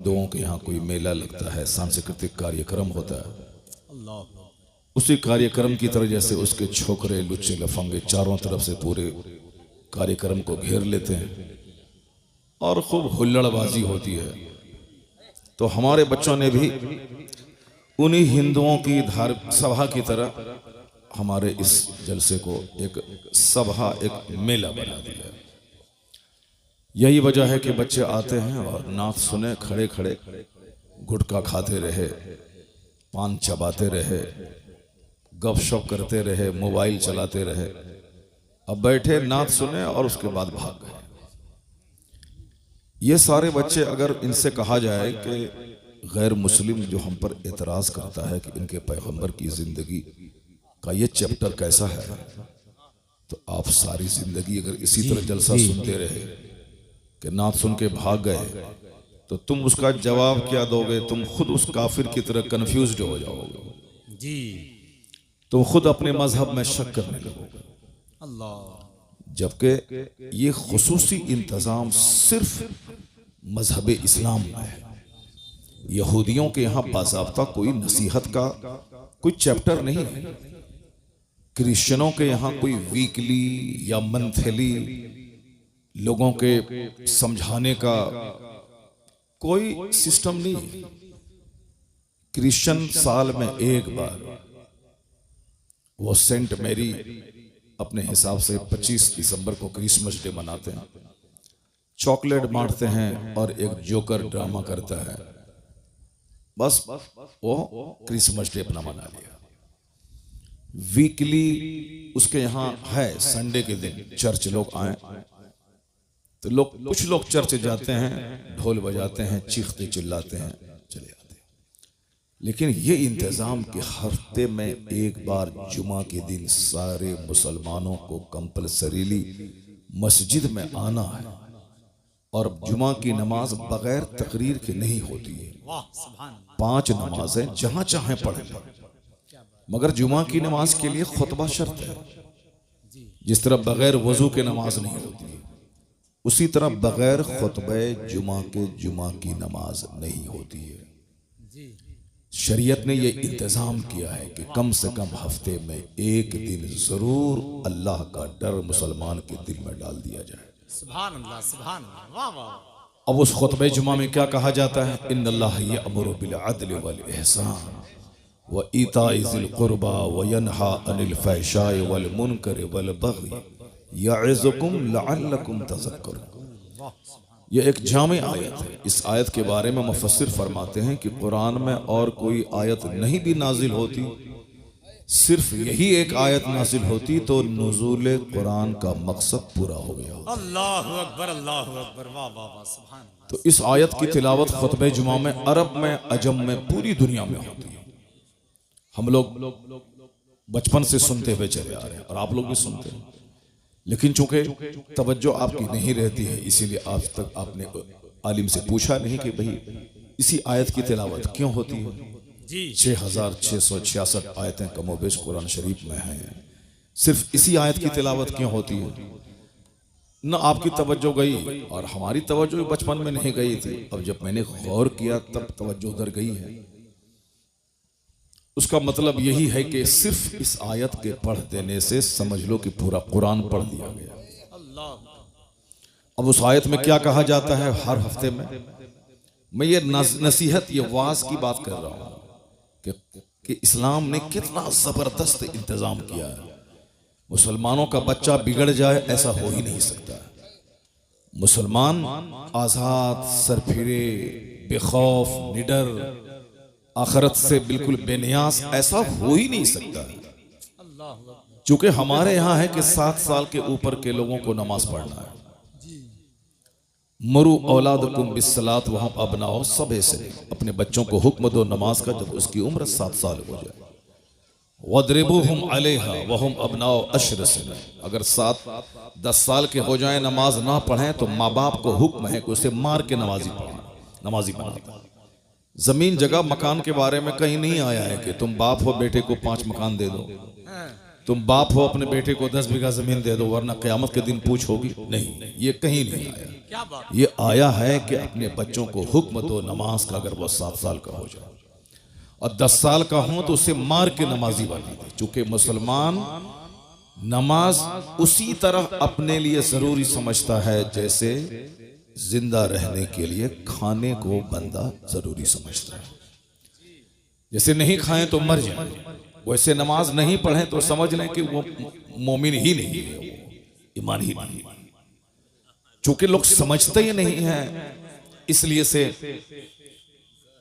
हिंदुओं के यहाँ कोई मेला लगता है, सांस्कृतिक कार्यक्रम होता है, उसी कार्यक्रम की तरह जैसे उसके छोकरे लुच्चे लफंगे चारों तरफ से पूरे कार्यक्रम को घेर लेते हैं और खूब हुल्लड़बाजी होती है। तो हमारे बच्चों ने भी उन्हीं हिंदुओं की धार्मिक सभा की तरह हमारे इस जलसे को एक सभा, एक मेला बना दिया। यही वजह है कि बच्चे आते हैं और नात सुने, खड़े खड़े गुटखा खाते रहे, पान चबाते रहे, गपशप करते रहे, मोबाइल चलाते रहे। अब बैठे नात सुने और उसके बाद भाग गए। ये सारे बच्चे, अगर इनसे कहा जाए कि गैर मुस्लिम जो हम पर एतराज करता है कि इनके पैगंबर की जिंदगी का ये चैप्टर कैसा है, तो आप सारी जिंदगी अगर इसी तरह जलसा सुनते रहे कि नात सुन के भाग गए, तो तुम उसका जवाब क्या दोगे? तुम खुद उस काफिर की तरह कंफ्यूज्ड हो जाओगे जी। तुम खुद अपने मजहब में शक करने लगोगे। अल्लाह। जबकि ये खुसूसी इंतजाम सिर्फ मजहब इस्लाम में है। यहूदियों के यहाँ बाज़ाब्ता कोई नसीहत का कोई चैप्टर नहीं है। क्रिश्चियनों के यहाँ कोई वीकली या मंथली लोगों के समझाने का कोई सिस्टम नहीं है। क्रिश्चियन साल में एक बार वो सेंट मैरी अपने हिसाब से 25 दिसंबर को क्रिसमस डे मनाते हैं, चॉकलेट बांटते हैं और एक जोकर ड्रामा करता है। बस वो क्रिसमस डे अपना मना लिया। वीकली उसके यहाँ है, संडे के दिन चर्च लोग आए तो कुछ लोग चर्च जाते हैं, ढोल बजाते हैं, चीखते चिल्लाते हैं, चले आते हैं। लेकिन ये इंतजाम कि हफ्ते में एक बार जुमा के दिन सारे मुसलमानों को कंपलसरीली मस्जिद में आना है और जुमा की नमाज बगैर तकरीर के नहीं होती है। 5 नमाजें जहां चाहें पढ़ लें, मगर जुमा की नमाज के लिए खुतबा शर्त है। जिस तरह बगैर वजू के नमाज नहीं होती, उसी तरह बगैर खुतबे जुमा के जुमा की नमाज नहीं होती है। शरीयत ने यह इंतजाम किया है कि कम से कम हफ्ते में एक दिन जरूर अल्लाह का डर मुसलमान के दिल में डाल दिया जाए। सुभान अल्लाह, सुभान अल्लाह, वाह वाह। अब उस खुतबे जुमा में क्या कहा जाता है? इन्नल्लाह यअमुरु बिल अदल वल इहसान व ईताइ ज़िल कुर्बा व यनहा अनिल फहशाइ वल मुनकर वल बग़ी यअज़ुकुम लअल्लकुम तज़क्करून। यह एक जामे आयत है। इस आयत के बारे में मुफस्सिर फरमाते हैं कि कुरान में और कोई आयत नहीं भी नाजिल होती, सिर्फ यही एक आयत नाजिल होती तो नुज़ूल कुरान का मकसद पूरा हो गया। अल्लाहु अकबर, अल्लाहु अकबर, वाह वाह वाह, सुभान। तो इस आयत की तिलावत खुतबे जुमा में अरब में, अजम में, पूरी दुनिया में होती है। हम लोग बचपन से सुनते हुए चले आ रहे हैं और आप लोग भी सुनते हैं, लेकिन चूंकि तवज्जो आपकी नहीं रहती है, इसीलिए आज तक आपने आलिम से पूछा नहीं कि भाई इसी आयत की तिलावत क्यों होती है। 6666 आयतें कमोबेश कुरान शरीफ में हैं, सिर्फ इसी आयत की तिलावत क्यों होती है? न आपकी तवज्जो गई और हमारी तवज्जो बचपन में नहीं गई थी। अब जब मैंने गौर किया तब तवज्जो उधर गई है। उसका मतलब यही है कि सिर्फ इस आयत के पढ़ देने से समझ लो कि पूरा कुरान पढ़ दिया गया। अब उस आयत में क्या कहा जाता है? हर हफ्ते में मैं ये नसीहत, ये वाज की बात कर रहा हूं कि इस्लाम ने कितना जबरदस्त इंतजाम किया है। मुसलमानों का बच्चा बिगड़ जाए ऐसा हो ही नहीं सकता। मुसलमान आजाद, सरफिरे, बेखौफ, निडर, आखिरत से बिल्कुल बेनियाज ऐसा हो ही नहीं सकता। चूंकि हमारे यहाँ है कि 7 साल के ऊपर के लोगों को नमाज पढ़ना है। मरु औलादकुम बिस्सलात वहम अबनाओ, सबे से अपने बच्चों को हुक्म दो नमाज का जब उसकी उम्र 7 साल हो जाए। वद्रिबूहुम अलैहा वहम अबनाओ अश्र से, अगर 7-10 साल के हो जाए नमाज ना पढ़ें तो माँ बाप को हुक्म है कि उसे मार के नमाजी बनाता। जमीन जगह मकान के बारे में कहीं नहीं आया है कि तुम बाप हो बेटे को 5 मकान दे दो। तुम बाप हो, अपने बेटे को 10 बीघा जमीन दे दो वरना क़यामत के दिन पूछ होगी। नहीं, ये कहीं नहीं आया। ये आया है कि अपने बच्चों को हुक्म दो नमाज का, अगर वो 7 साल का हो जाए और 10 साल का हो तो उसे मार के नमाजी बना दे। चूंकि मुसलमान नमाज उसी तरह अपने लिए जरूरी समझता है जैसे जिंदा रहने के लिए खाने को बंदा जरूरी समझता है। जैसे नहीं खाएं तो मर जाएं, वैसे नमाज नहीं पढ़ें तो समझ लें कि वो मोमिन ही नहीं है, वो ईमान ही नहीं। चूंकि लोग समझते ही नहीं है, इसलिए से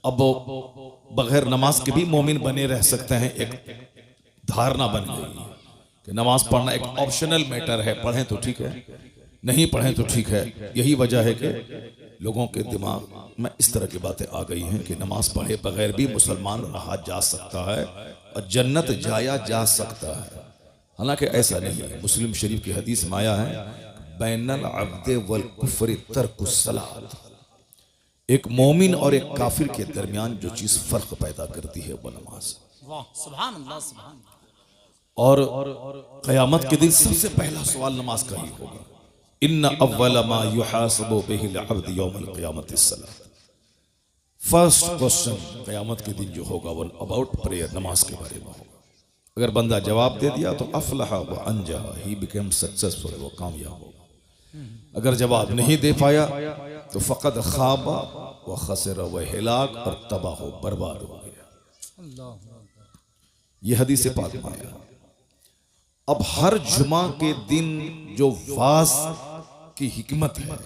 अब बगैर नमाज के भी मोमिन बने रह सकते हैं। एक धारणा बन गई कि नमाज पढ़ना एक ऑप्शनल मैटर है, पढ़ें तो ठीक है, नहीं पढ़ें तो ठीक है। यही वजह है कि लोगों के दिमाग में इस तरह की बातें आ गई हैं कि नमाज पढ़े बगैर भी मुसलमान रहा जा सकता है और जन्नत जाया जा सकता है। हालांकि ऐसा नहीं है। मुस्लिम शरीफ की हदीस में आया है, बैनल अब्दे वल कुफ्र तर्कुस सलात। एक मोमिन और एक काफिर के दरमियान जो चीज फर्क पैदा करती है वो नमाज। सुभान अल्लाह, सुभान अल्लाह। और क़यामत के दिन सबसे पहला सवाल नमाज का ही होगा। इन्ना अव्वल मा युहासबु बिहिल अब्द यौमल क़यामति सलात। फर्स्ट क्वेश्चन क़यामत के दिन जो होगा वो अबाउट प्रेयर, नमाज के बारे में होगा। अगर बंदा जवाब दे दिया तो अफलहा व अंजा, ही बिकेम सक्सेसफुल, वो कामयाब होगा। अगर जवाब नहीं दे पाया तो फ़क़द ख़ाबा व खसर व हिलाक, और तबाह हो बर्बाद हो गया। ये हदीस पाक में आया। अब हर जुमा के दिन जो वाज की हिकमत है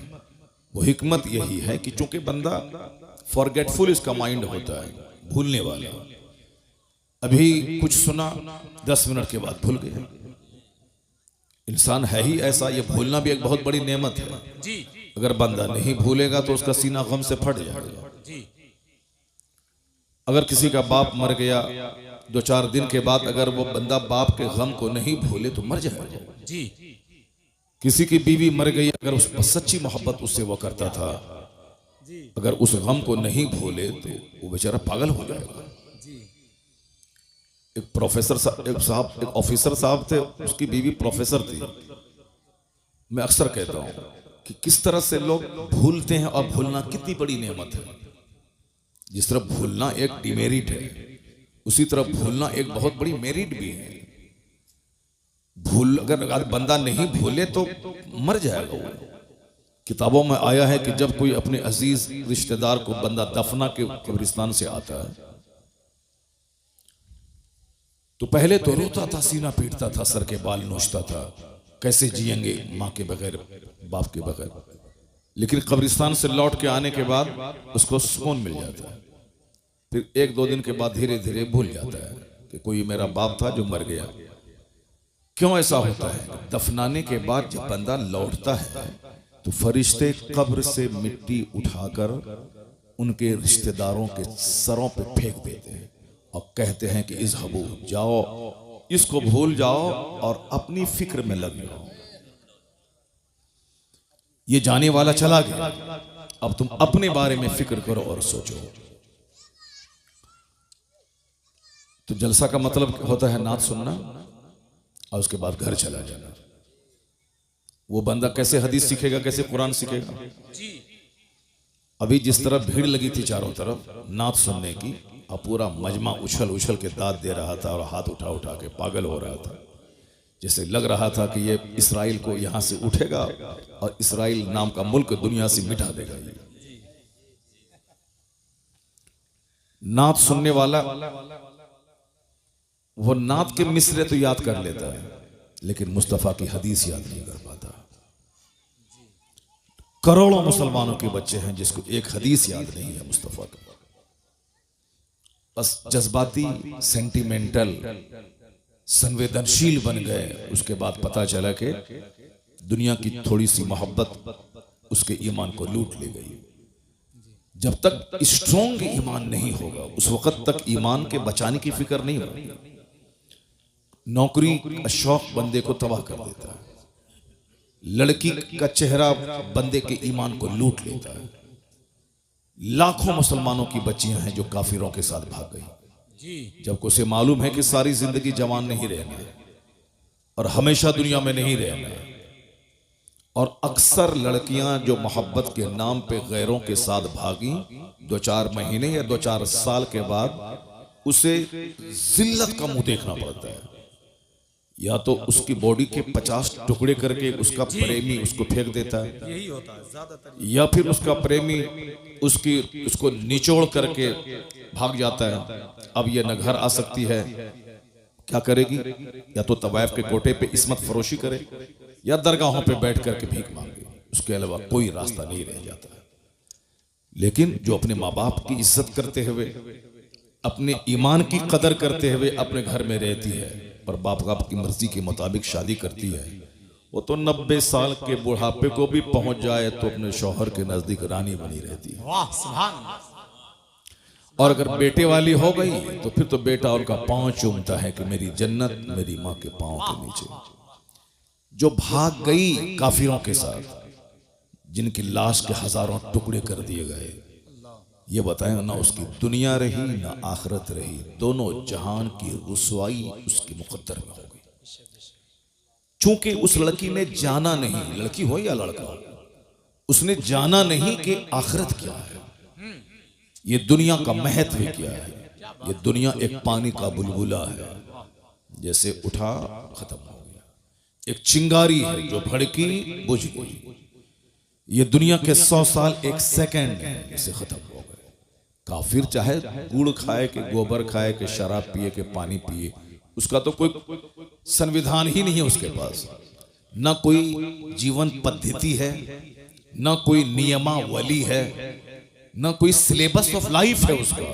वो हिकमत यही है कि चूंकि बंदा फॉरगेटफुल इसका माइंड होता है, भूलने वाला। अभी कुछ सुना 10 मिनट के बाद भूल गया। इंसान है ही ऐसा, ये भूलना भी एक बहुत बड़ी नेमत है। अगर बंदा नहीं भूलेगा तो उसका सीना गम से फट जाएगा। अगर किसी का बाप मर गया 2-4 दिन के बाद अगर वो बंदा बाप के गम को नहीं भूले तो मर जाएगा। किसी की बीवी मर गई, अगर उस पर सच्ची मोहब्बत उससे वो करता था, अगर उस गम को नहीं भूले तो वो बेचारा पागल हो जाएगा। एक प्रोफेसर एक ऑफिसर साहब थे, उसकी बीवी प्रोफेसर थी। मैं अक्सर कहता हूं कि किस तरह से लोग भूलते हैं और भूलना कितनी बड़ी नेमत है। जिस तरह भूलना एक डिमेरिट है, उसी तरह भूलना एक बहुत बड़ी मेरिट भी है। अगर बंदा नहीं भूले तो मर जाएगा वो। किताबों में आया है कि जब कोई अपने अजीज रिश्तेदार को बंदा दफना के कब्रिस्तान से आता है तो पहले तो रोता था, सीना पीटता था, सर के बाल नोचता था, कैसे जिएंगे माँ के बगैर, बाप के बगैर। लेकिन कब्रिस्तान से लौट के आने के बाद उसको सुकून मिल जाता है। फिर 1-2 दिन के बाद धीरे धीरे भूल जाता है कि कोई मेरा बाप था जो मर गया। क्यों ऐसा होता है? दफनाने के बाद जब बंदा लौटता है तो फरिश्ते कब्र से मिट्टी उठाकर उनके रिश्तेदारों के सरों पे फेंक देते हैं और कहते हैं कि इज़हबू, जाओ, इसको भूल जाओ और अपनी फिक्र में लग जाओ। ये जाने वाला चला गया, अब तुम अपने बारे में फिक्र करो और सोचो। तो जलसा का मतलब होता है नात सुनना और उसके बाद घर चला जाना। वो बंदा कैसे हदीस सीखेगा, कैसे कुरान सीखेगा? अभी जिस तरह भीड़ लगी थी चारों तरफ नात सुनने की, और पूरा मजमा उछल उछल के दाद दे रहा था और हाथ उठा उठा के पागल हो रहा था, जैसे लग रहा था कि ये इसराइल को यहां से उठेगा और इसराइल नाम का मुल्क दुनिया से मिटा देगा। नात सुनने वाला वो नात के मिसरे तो याद कर लेता है, लेकिन मुस्तफा की हदीस याद नहीं कर पाता। करोड़ों मुसलमानों के बच्चे हैं जिसको एक हदीस याद नहीं है मुस्तफा का। बस जज्बाती, सेंटिमेंटल, संवेदनशील बन गए। उसके बाद पता चला कि दुनिया की थोड़ी सी मोहब्बत उसके ईमान को लूट ले गई। जब तक स्ट्रॉन्ग ईमान नहीं होगा उस वक्त तक ईमान के बचाने की फिक्र नहीं होगी। नौकरी का शौक बंदे को तबाह कर देता है, लड़की का चेहरा बंदे के ईमान को लूट लेता है। लाखों मुसलमानों की बच्चियां हैं जो काफिरों के साथ भाग गई, जबकि उसे मालूम है कि सारी जिंदगी जवान नहीं रहना है। और हमेशा दुनिया में नहीं रहना। और अक्सर लड़कियां जो मोहब्बत के नाम पे गैरों के साथ भागी, 2-4 महीने या 2-4 साल के बाद उसे जिल्लत का मुंह देखना पड़ता है। या तो उसकी बॉडी के 50 टुकड़े करके उसका प्रेमी उसको फेंक देता है, यही होता है ज्यादातर, या फिर उसका प्रेमी उसको निचोड़ करके भाग जाता है। अब ये न घर आ सकती है, क्या करेगी? या तो तवायफ के कोटे पे इस्मत फरोशी करे या दरगाहों पे बैठ करके भीख मांगे, उसके अलावा कोई रास्ता नहीं रह जाता है। लेकिन जो अपने माँ बाप की इज्जत करते हुए, अपने ईमान की कदर करते हुए अपने घर में रहती है और बाप बाप की मर्जी के मुताबिक शादी करती है, वो तो 90 साल के बुढ़ापे को भी पहुंच जाए तो अपने शौहर के नजदीक रानी बनी रहती है। वाह सुभान अल्लाह। और अगर बेटे वाली हो गई तो फिर तो बेटा उनका पांव चूमता है कि मेरी जन्नत मेरी माँ के पांव के नीचे। जो भाग गई काफिरों के साथ, जिनकी लाश के हजारों टुकड़े कर दिए गए, ये बताएं ना उसकी दुनिया रही ना आखिरत रही, दोनों जहान की रुसवाई उसके मुकद्दर में हो गई। चूंकि उस लड़की ने जाना नहीं, लड़की हो या लड़का, उसने जाना नहीं कि आखिरत क्या है, ये दुनिया का महत्व क्या है। ये दुनिया एक पानी का बुलबुला है, जैसे उठा खत्म हो गया। एक चिंगारी है जो भड़की बुझ गई। ये दुनिया के 100 साल एक सेकंड है, इसे खत्म हो गए। काफिर चाहे गुड़ खाए कि गोबर खाए कि शराब पिए कि पानी पिए, उसका तो कोई संविधान ही नहीं है उसके पास, ना कोई जीवन पद्धति है, ना कोई नियमावली है, ना कोई सिलेबस ऑफ लाइफ है उसका।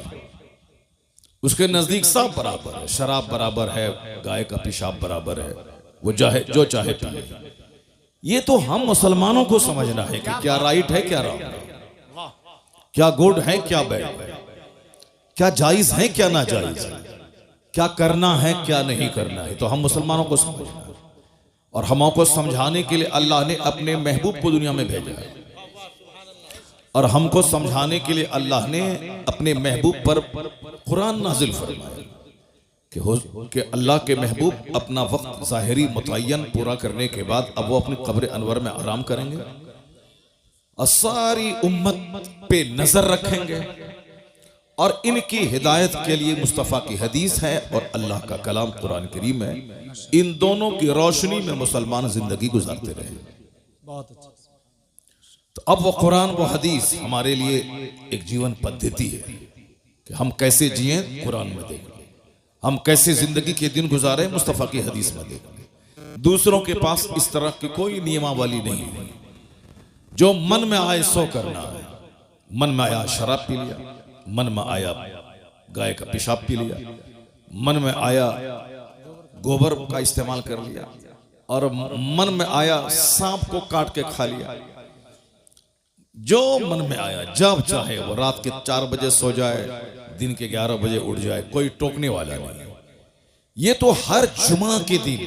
उसके नजदीक सब बराबर है, शराब बराबर है, गाय का पेशाब बराबर है, वो जो चाहे पिए। ये तो हम मुसलमानों को समझना है कि क्या राइट है क्या रॉन्ग है, क्या गुड है क्या बैड है, क्या जायज है क्या नाजायज है, क्या करना है क्या नहीं करना है। तो हम मुसलमानों को समझना है, और हमको समझाने के लिए अल्लाह ने अपने महबूब को दुनिया में भेजा है, और हमको समझाने के लिए अल्लाह ने अपने महबूब पर कुरान नाजिल फरमाया कि अल्लाह के महबूब अपना वक्त ज़ाहिरी मुतय्यन पूरा करने के बाद अब वो अपनी कब्र अनवर में आराम करेंगे और सारी उम्मत पे नजर रखेंगे, और इनकी हिदायत के लिए मुस्तफ़ा की हदीस है और अल्लाह का कलाम कुरान करीम है। इन दोनों की रोशनी में मुसलमान जिंदगी गुजारते रहे। बहुत अच्छा। तो अब वो कुरान वो हदीस हमारे लिए एक जीवन पद्धति है कि हम कैसे जिए, कुरान में देखें, हम कैसे जिंदगी के दिन गुजारे, मुस्तफ़ा की हदीस में देखें। दूसरों के पास इस तरह की कोई नियमावली नहीं है, जो मन में आए सो करना है। मन में आया शराब पी लिया, मन में आया गाय का पेशाब पी लिया, मन में आया गोबर का इस्तेमाल कर लिया, और मन में आया सांप को काट के खा लिया। जो मन में आया, जब चाहे वो रात के 4 बजे सो जाए, दिन के 11 बजे उठ जाए, कोई टोकने वाला नहीं। ये तो हर जुमा के दिन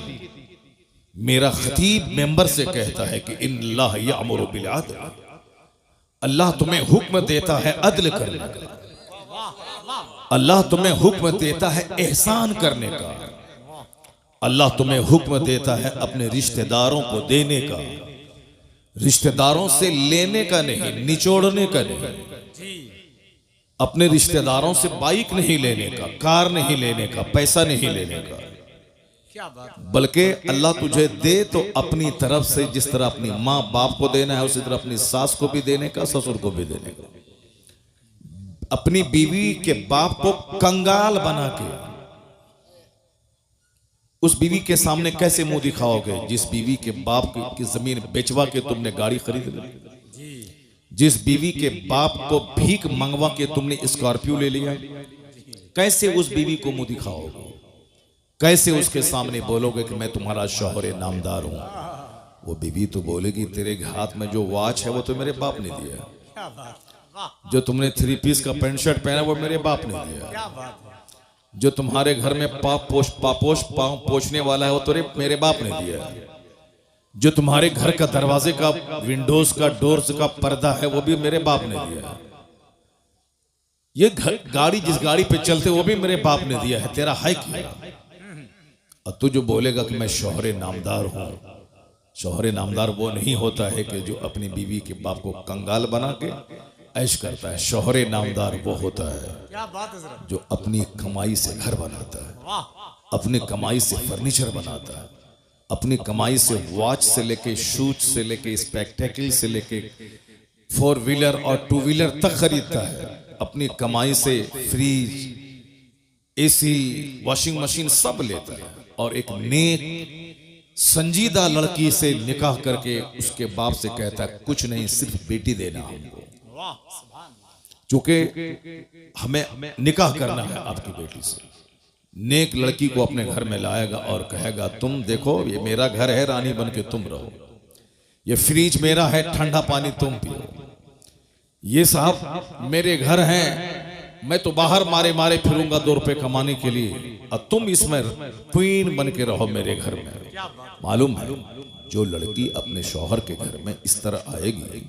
मेरा खतीब मेंबर से कहता है कि इन्नल्लाह यअमुरु बिल अदल, अल्लाह तुम्हें हुक्म देता है अदल करने का, अल्लाह तुम्हें हुक्म देता है एहसान करने का, अल्लाह तुम्हें हुक्म देता है अपने रिश्तेदारों को देने का, रिश्तेदारों से लेने का नहीं, निचोड़ने का नहीं, अपने रिश्तेदारों से बाइक नहीं लेने का, कार नहीं लेने का, पैसा नहीं लेने का, क्या बात। बल्कि अल्लाह तुझे दे तो अपनी तरफ से जिस तरह अपनी माँ बाप को देना है उसी तरह अपनी सास को भी देने का, ससुर को भी देने का। अपनी बीवी के बाप को कंगाल बना के उस बीवी के सामने कैसे मुंह दिखाओगे, जिस बीवी के बाप की जमीन बेचवा के तुमने गाड़ी खरीद ली, जिस बीवी के बाप को भीख मंगवा के तुमने स्कॉर्पियो ले लिया, कैसे उस बीवी को मुंह दिखाओगे, कैसे उसके सामने बोलोगे कि मैं तुम्हारा शौहर नामदार हूं। वो बीवी तो बोलेगी तेरे हाथ में जो वॉच है वो तो मेरे बाप ने दिया, क्या बात। वाह जो तुमने 3 पीस का पैंट शर्ट पहना वो मेरे बाप ने दिया, क्या बात है। जो तुम्हारे घर में पाँव पोछने वाला है वो तो मेरे बाप ने दिया, जो तुम्हारे घर का दरवाजे का विंडोज का डोर्स का पर्दा है वो भी मेरे बाप ने दिया, ये गाड़ी जिस गाड़ी पे चलते वो भी मेरे बाप ने दिया है, तेरा है क्या? और तू जो बोलेगा कि मैं शौहरे नामदार हूं, शौहरे नामदार वो नहीं होता है कि जो अपनी बीवी के बाप को कंगाल बना के ऐश करता है। शौहरे नामदार वो होता है क्या बात है जरा, जो अपनी कमाई से घर बनाता है, वाह, अपनी कमाई से फर्नीचर बनाता है, अपनी कमाई से वॉच से लेके शूज से लेके स्पेक्टेकल से लेके 4 व्हीलर और 2 व्हीलर तक खरीदता है। अपनी कमाई से फ्रिज, एसी, वॉशिंग मशीन सब लेता है और एक नेक संजीदा लड़की से निकाह करके उसके बाप से कहता है कुछ नहीं, सिर्फ बेटी देना हमको, वाह, सुभान अल्लाह। चूंकि हमें निकाह करना है आपकी बेटी से। नेक लड़की को अपने घर में लाएगा और कहेगा तुम देखो ये मेरा घर है, रानी बन के तुम रहो, ये फ्रिज मेरा है, ठंडा पानी तुम पियो, ये साहब मेरे घर हैं, मैं तो बाहर मारे मारे फिरूंगा 2 रुपए कमाने के लिए, और तुम इसमें क्वीन बन के रहो मेरे घर में। क्या बात, मालूम है जो लड़की अपने शौहर के घर में इस तरह आएगी,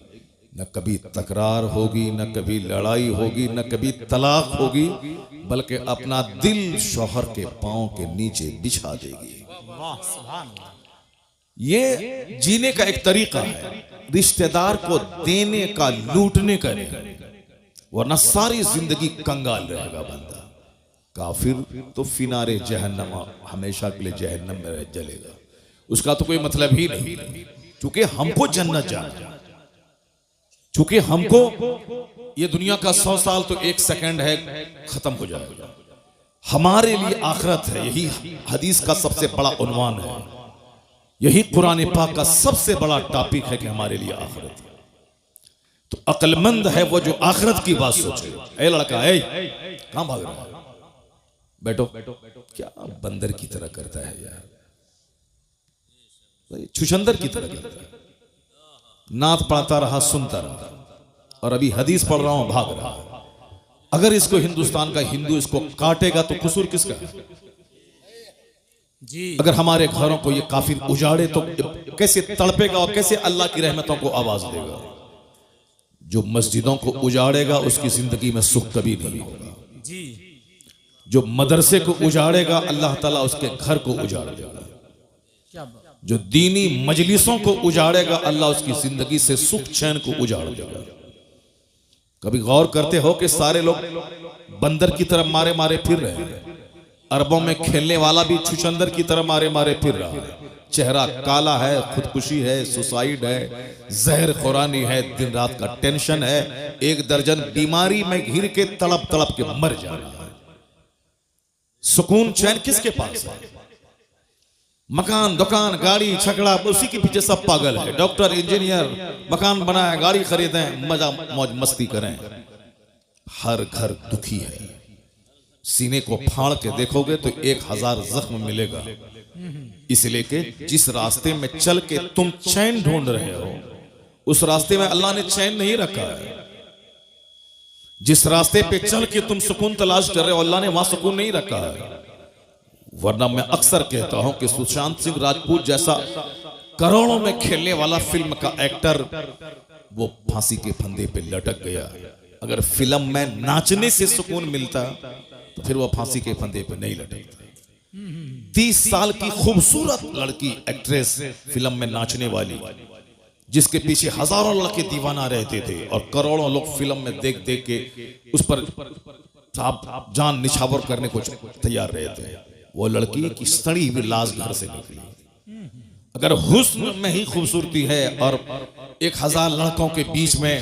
न कभी तकरार होगी, न कभी लड़ाई होगी, न कभी तलाक होगी, बल्कि अपना दिल शौहर के पांव के नीचे बिछा देगी। वाह, सुभान अल्लाह। ये जीने का एक तरीका है, रिश्तेदार को देने का, लूटने का नहीं, वरना सारी जिंदगी कंगाल रहेगा बंदा। काफिर तो फिनारे जहन्नम, हमेशा के लिए जहन्नम में जलेगा, उसका तो कोई मतलब ही नहीं। क्योंकि हमको जन्नत जाना, चूंकि हमको ये दुनिया का 100 साल तो 1 सेकंड है, खत्म हो जाएगा। हमारे लिए आखिरत है, यही हदीस का सबसे बड़ा उन्वान है, यही कुरान पाक का सबसे बड़ा टॉपिक है कि हमारे लिए आखिरत है। तो अक्लमंद है वो जो आखिरत की बात सोचे। ए लड़का, ए कहां भाग रहा है, बैठो, क्या बंदर की तरह करता है यार, छुछंदर की तरह करता है। नात पढ़ता रहा, सुनता रहा, और अभी हदीस पढ़ रहा हूं, भाग रहा। अगर इसको हिंदुस्तान का हिंदू इसको काटेगा तो कसूर किसका है? जी, अगर हमारे घरों को ये काफिर उजाड़े तो कैसे तड़पेगा और कैसे अल्लाह की रहमतों को आवाज देगा। जो मस्जिदों को उजाड़ेगा उसकी जिंदगी में सुख कभी नहीं होगा। जी, जो मदरसे को उजाड़ेगा अल्लाह ताला उसके घर को उजाड़ देगा। क्या बात, जो दीनी मजलिसों को उजाड़ेगा अल्लाह उसकी जिंदगी से सुख चैन को उजाड़ देगा। कभी गौर करते हो कि सारे लोग बंदर की तरह मारे मारे फिर रहे हैं। अरबों में खेलने वाला भी छुछंदर की तरह मारे मारे फिर रहा है। चेहरा काला है, खुदकुशी है, सुसाइड है, जहर खुरानी है, दिन रात का टेंशन है, 1 दर्जन बीमारी में घिर के तड़प तड़प के मर जाना है। सुकून चैन किसके पास है? मकान, दुकान, गाड़ी, छकड़ा, उसी के पीछे सब पागल है। डॉक्टर, इंजीनियर, मकान बनाए, गाड़ी खरीदें, मजा मौज मस्ती करें। हर घर दुखी है। सीने को फाड़ के देखोगे तो 1000 जख्म मिलेगा। इसलिए कि जिस रास्ते में चल के तुम चैन ढूंढ रहे हो उस रास्ते में अल्लाह ने चैन नहीं रखा है। जिस रास्ते पे चल के तुम सुकून तलाश कर रहे हो अल्लाह ने वहां सुकून नहीं रखा है। वरना मैं अक्सर कहता हूं कि सुशांत सिंह राजपूत जैसा करोड़ों में खेलने वाला फिल्म का एक्टर वो फांसी के फंदे पे लटक गया। अगर फिल्म में नाचने से सुकून मिलता तो फिर वो फांसी के फंदे पे नहीं लटकता। 30 साल की खूबसूरत लड़की एक्ट्रेस फिल्म में नाचने वाली, जिसके पीछे हजारों लड़के दीवाना रहते थे और करोड़ों लोग फिल्म में देख देख के उस पर जान निछावर करने को तैयार रहते। वो लड़की की सड़ी हुई लाश घर से निकली। अगर हुस्न में ही खूबसूरती है और 1000 लड़कों के बीच में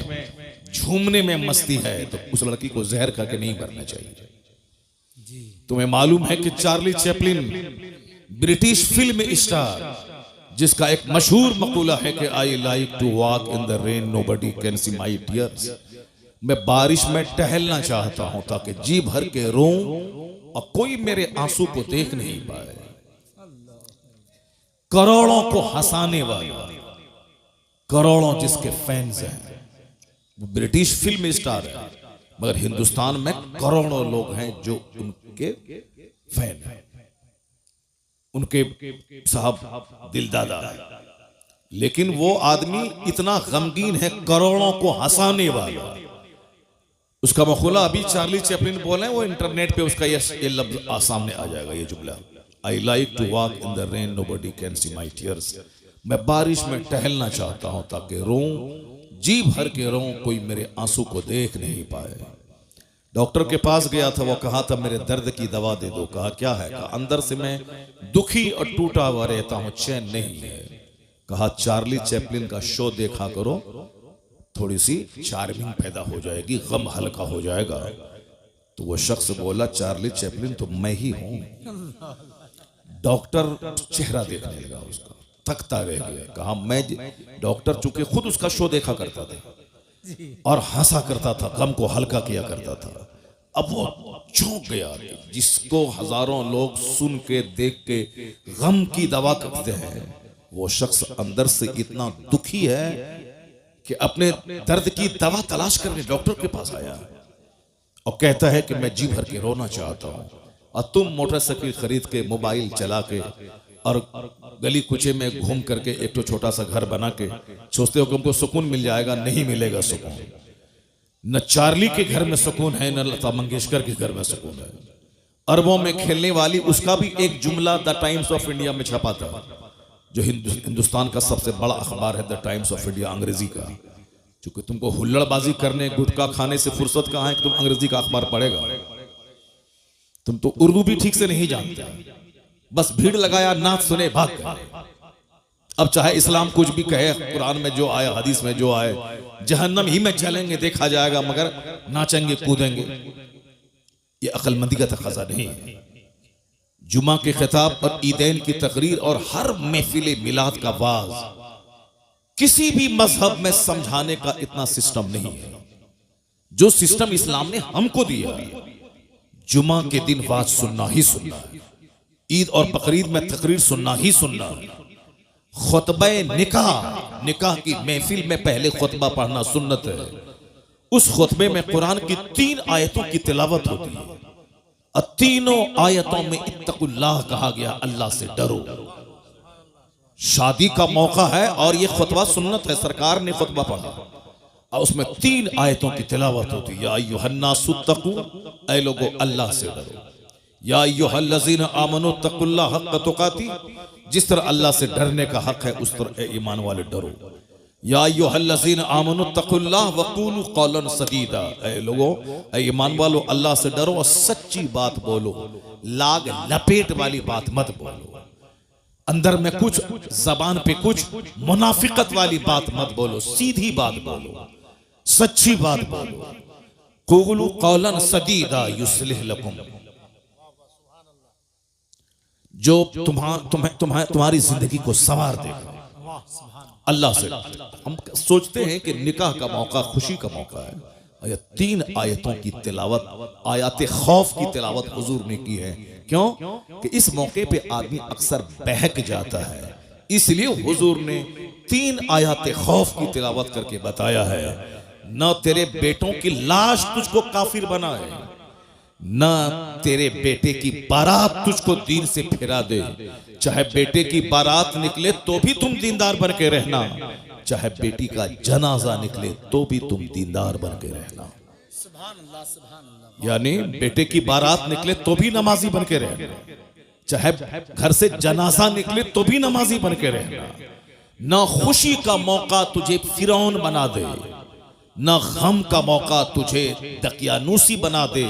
झूमने में मस्ती है तो उस लड़की को जहर करके नहीं मरना चाहिए। तुम्हें मालूम है कि Charlie Chaplin British film star, जिसका एक मशहूर मकूला है कि I like to walk in the rain nobody can see my tears, मैं बारिश में टहलना चाहता हूं ताकि जी भर के रोऊं और कोई मेरे आंसू को देख नहीं पाए। करोड़ों को हंसाने वाला, करोड़ों जिसके फैंस हैं, वो ब्रिटिश फिल्म स्टार है, मगर हिंदुस्तान में करोड़ों लोग हैं जो उनके फैन हैं, उनके साहब दिलदादा है। लेकिन वो आदमी इतना गमगीन है, करोड़ों को हंसाने वाला। उसका मखूला अभी चार्ली चैपलिन बोले, वो इंटरनेट पे उसका ये लफ्ज सामने आ जाएगा, ये जुमला I like to walk in the rain, nobody can see my tears. मैं बारिश में टहलना चाहता हूं ताकि रोऊं, जी भर के रोऊं, कोई मेरे आंसू को देख नहीं पाए। डॉक्टर के पास गया था, वो कहा था मेरे दर्द की दवा दे दो। कहा क्या है? कहा अंदर से मैं दुखी और टूटा हुआ रहता हूं, चैन नहीं है। कहा चार्ली चैपलिन का शो देखा करो, थोड़ी सी चार्मिंग पैदा हो जाएगी, गम हल्का हो जाएगा। तो वो शख्स बोला चार्ली चैपलिन तो मैं ही हूं। डॉक्टर चेहरा देखने लगा उसका, थकता रह गया। कहा मैं, डॉक्टर चूंकि खुद उसका शो देखा करता था और हंसा करता था, गम को हल्का किया करता था। अब वो चौंक गया, जिसको हजारों लोग सुन के देख के गम की दवा करते हैं, वो शख्स अंदर से इतना दुखी है कि अपने दर्द की दवा तलाश करने डॉक्टर के पास आया और कहता है कि मैं जी भर के रोना चाहता हूं। और तुम मोटरसाइकिल खरीद के, मोबाइल चला के और गली कुचे में घूम करके एक तो छोटा सा घर बना के सोचते हो कि हमको सुकून मिल जाएगा। नहीं मिलेगा सुकून। न चार्ली के घर में सुकून है, न लता मंगेशकर के घर में सुकून है। अरबों में खेलने वाली, उसका भी एक जुमला द टाइम्स ऑफ इंडिया में छपा था, जो हिंदुस्तान का सबसे बड़ा अखबार है, द टाइम्स ऑफ इंडिया, अंग्रेजी का। क्योंकि तुमको हुल्लड़बाजी करने, गुटखा खाने से फुर्सत कहां है कि तुम अंग्रेजी का अखबार पढ़ेगा। तुम तो उर्दू भी ठीक से नहीं जानते, बस भीड़ लगाया, नाच सुने, भाग गए। अब चाहे इस्लाम कुछ भी कहे, कुरान में जो आया, हदीस में जो आए, जहन्नम ही में चलेंगे, देखा जाएगा, मगर नाचेंगे कूदेंगे। ये अक्लमंदी का तकाजा नहीं है। जुमा के खिताब और ईदैन की तकरीर और हर महफिल मिलाद का वाज किसी भी मजहब में समझाने का इतना सिस्टम नहीं है जो सिस्टम इस्लाम ने हमको दिया। जुमा के दिन वाज सुनना ही सुनना, ईद और बकरीद में तकरीर सुनना ही सुनना, खुतबा निकाह, निकाह की महफिल में पहले खुतबा पढ़ना सुन्नत है। उस खुतबे में कुरान की 3 आयतों की तिलावत होती है और तीनों आयतों में इत्तकुल्लाह कहा गया, अल्लाह से डरो। शादी का मौका है और ये खुतबा सुन्नत है, सरकार ने खुतबा पढ़ा और उसमें 3 आयतों की तिलावत होती है। या अय्युहन्नासुत्तकू, ऐ लोगो अल्लाह से डरो। या अय्युहल्लज़ीना आमनू तक़ुल्लाह हक़्क़ तुक़ाती, जिस तरह अल्लाह से डरने का हक है उस तरह ए ईमान वाले डरो। या अय्युहल्लज़ीना आमनू तक़ुल्लाह वक़ूलू क़ौलन सदीदा, ऐ लोगो, ऐ ईमान वालो, अल्लाह से डरो और सच्ची बात बोलो, लाग लपेट वाली बात मत बोलो। अंदर में कुछ, जबान पे कुछ मुनाफिकत वाली बात मत बोलो, सीधी बात बोलो, सच्ची बात बोलो। क़ूलू क़ौलन सदीदा युस्लिह लकुम, जो तुम्हारी जिंदगी को संवार देगा। अल्लाह से हम सोचते हैं कि निकाह का मौका खुशी का मौका है, और 3 आयतों की तिलावत, आयत खौफ की तिलावत हुजूर ने की है। क्यों? कि इस मौके पे आदमी अक्सर बहक जाता है, इसलिए हुजूर ने 3 आयत खौफ की तिलावत करके बताया है, न तेरे बेटों की लाश तुझको काफिर बनाए, न तेरे बेटे की बारात तुझको दीन से फिरा दे। चाहे बेटे की बारात निकले तो भी तुम दीनदार बन के रहना, चाहे बेटी का जनाजा निकले तो भी तुम दीनदार बन के रहना। यानी बेटे की बारात निकले तो भी नमाजी बन के रहना, चाहे घर से जनाजा निकले तो भी नमाजी बन के रहना। न खुशी का मौका तुझे फिरौन बना दे, न गम का मौका तुझे दकियानूसी बना दे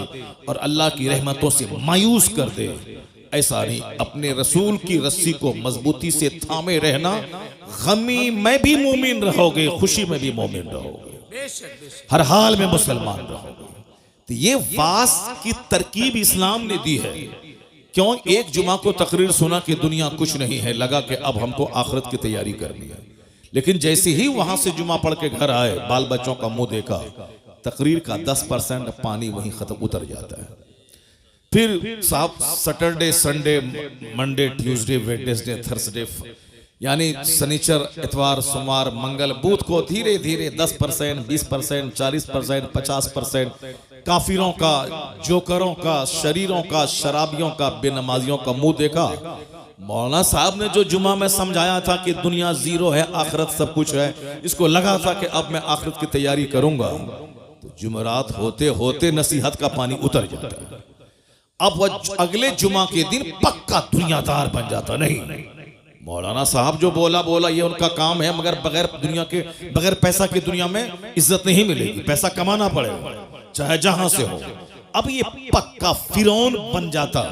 और अल्लाह की रहमतों से मायूस कर दे। ऐसा नहीं, अपने रसूल की रस्सी को मजबूती से थामे रहना। गमी में भी मोमिन रहोगे, खुशी में भी मोमिन रहोगे, हर हाल में मुसलमान रहोगे। तो ये वास की तरकीब इस्लाम ने दी है। क्यों? एक जुमा को तकरीर सुना कि दुनिया कुछ नहीं है, लगा कि अब हमको आखिरत की तैयारी करनी है। लेकिन जैसे ही वहां से जुमा पढ़ के घर आए, बाल बच्चों का मुंह देखा, तकरीर का 10% पानी वहीं खत्म उतर जाता है। फिर साहब Saturday, Sunday, Monday, Tuesday, Wednesday, Thursday, यानी शनिचर, इतवार, सोमवार, मंगल, बुध को धीरे धीरे 10%, 20%, 40%, 50% काफिरों का, जोकरों का, शरीरों का, शराबियों का, बेनमाजियों का मुंह देखा। मौलाना साहब ने जो जुमा में समझाया था कि दुनिया जीरो है, आखिरत सब कुछ है, इसको लगा था कि अब मैं आखिरत की तैयारी करूंगा। तो जुमरात होते होते नसीहत का पानी उतर जाता है। अब वह अगले जुमा के दिन पक्का दुनियादार बन जाता। नहीं, मौलाना साहब जो बोला बोला, ये उनका काम है, मगर बगैर पैसा की दुनिया में इज्जत नहीं मिलेगी, पैसा कमाना पड़ेगा चाहे जहां से हो। अब ये पक्का फिरौन बन जाता।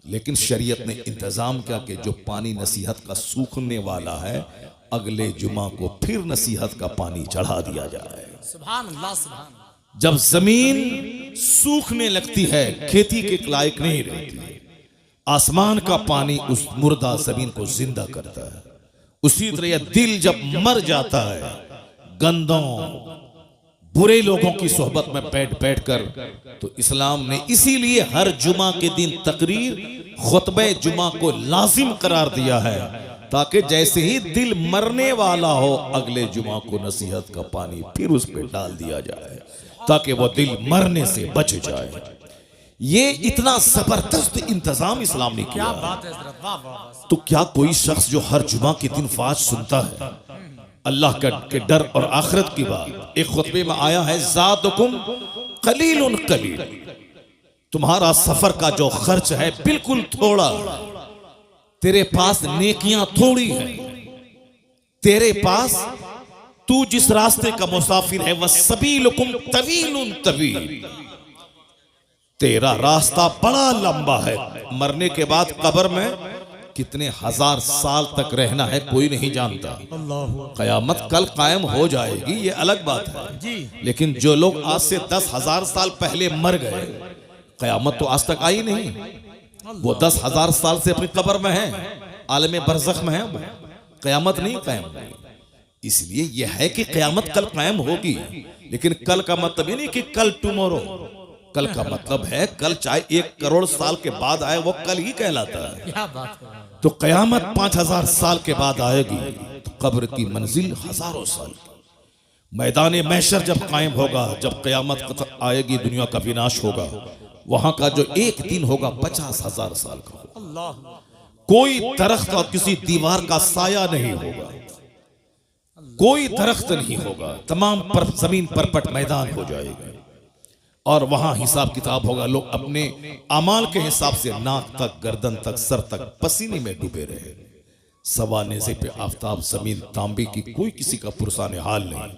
लेकिन शरीयत ने इंतजाम किया कि जो पानी नसीहत का सूखने वाला है, अगले जुमा को फिर नसीहत का पानी चढ़ा दिया जाए। सुभान अल्लाह, सुभान अल्लाह। जब जमीन सूखने लगती है, खेती के लायक नहीं रहती, आसमान का पानी उस मुर्दा जमीन को जिंदा करता है। उसी तरह दिल जब मर जाता है, गंदों बुरे लोगों की सोहबत में बैठ कर, तो इस्लाम ने इसीलिए हर जुमा के दिन तकरीर खुतबे जुमा को लाजिम करार दिया है, ताकि जैसे ही दिल मरने वाला हो, अगले जुमा को नसीहत का पानी फिर उस पर डाल दिया जाए, ताकि वो दिल मरने से बच जाए। ये इतना जबरदस्त इंतजाम इस्लाम ने किया। क्या बात है हज़रत, वाह वाह वाह। तो क्या कोई शख्स जो हर जुमा के दिन फाज सुनता है, अल्लाह के डर और आखिरत की बात, एक खुतबे में आया है, ज़ादुकुम कलीलुन कलील, तुम्हारा सफर का जो खर्च है बिल्कुल थोड़ा, तेरे पास नेकियां थोड़ी है, तेरे पास तू जिस रास्ते का मुसाफिर है, वह सबीलुकुम तवीलुन तवील, तेरा रास्ता बड़ा लंबा है। मरने के बाद कब्र में कितने हजार साल तक रहना है कोई नहीं जानता। कयामत कल कायम हो जाएगी, ये अलग बात है जी। लेकिन जो लोग आज से 10,000 साल पहले मर गए, कयामत तो आज तक आई नहीं, वो 10,000 साल से अपनी कब्र में है, आलम बरज़ख में है, वो कयामत नहीं कायम हुई। इसलिए यह है कि कयामत कल कायम होगी, लेकिन कल का मतलब ये नहीं कि कल टुमारो, कल का मतलब है कल चाहे 1 करोड़ साल के बाद आए, वो कल ही कहलाता है। क्या बात है। तो कयामत 5,000 साल के बाद आएगी, तो कब्र की मंजिल हजारों साल की। मैदान महशर जब कायम होगा, जब कयामत आएगी, दुनिया का विनाश होगा, वहां का जो एक दिन होगा 50,000 साल का। अल्लाह, कोई दरख्त और किसी दीवार का साया नहीं होगा, कोई दरख्त नहीं होगा, तमाम जमीन परपट मैदान हो जाएगा, और वहां हिसाब किताब होगा। लोग अपने अमाल के हिसाब से नाक तक, गर्दन तक, सर तक पसीने में डूबे रहे। सवा नेज़े पे आफताब, जमीन तांबे की, कोई किसी का पुरसाने हाल नहीं।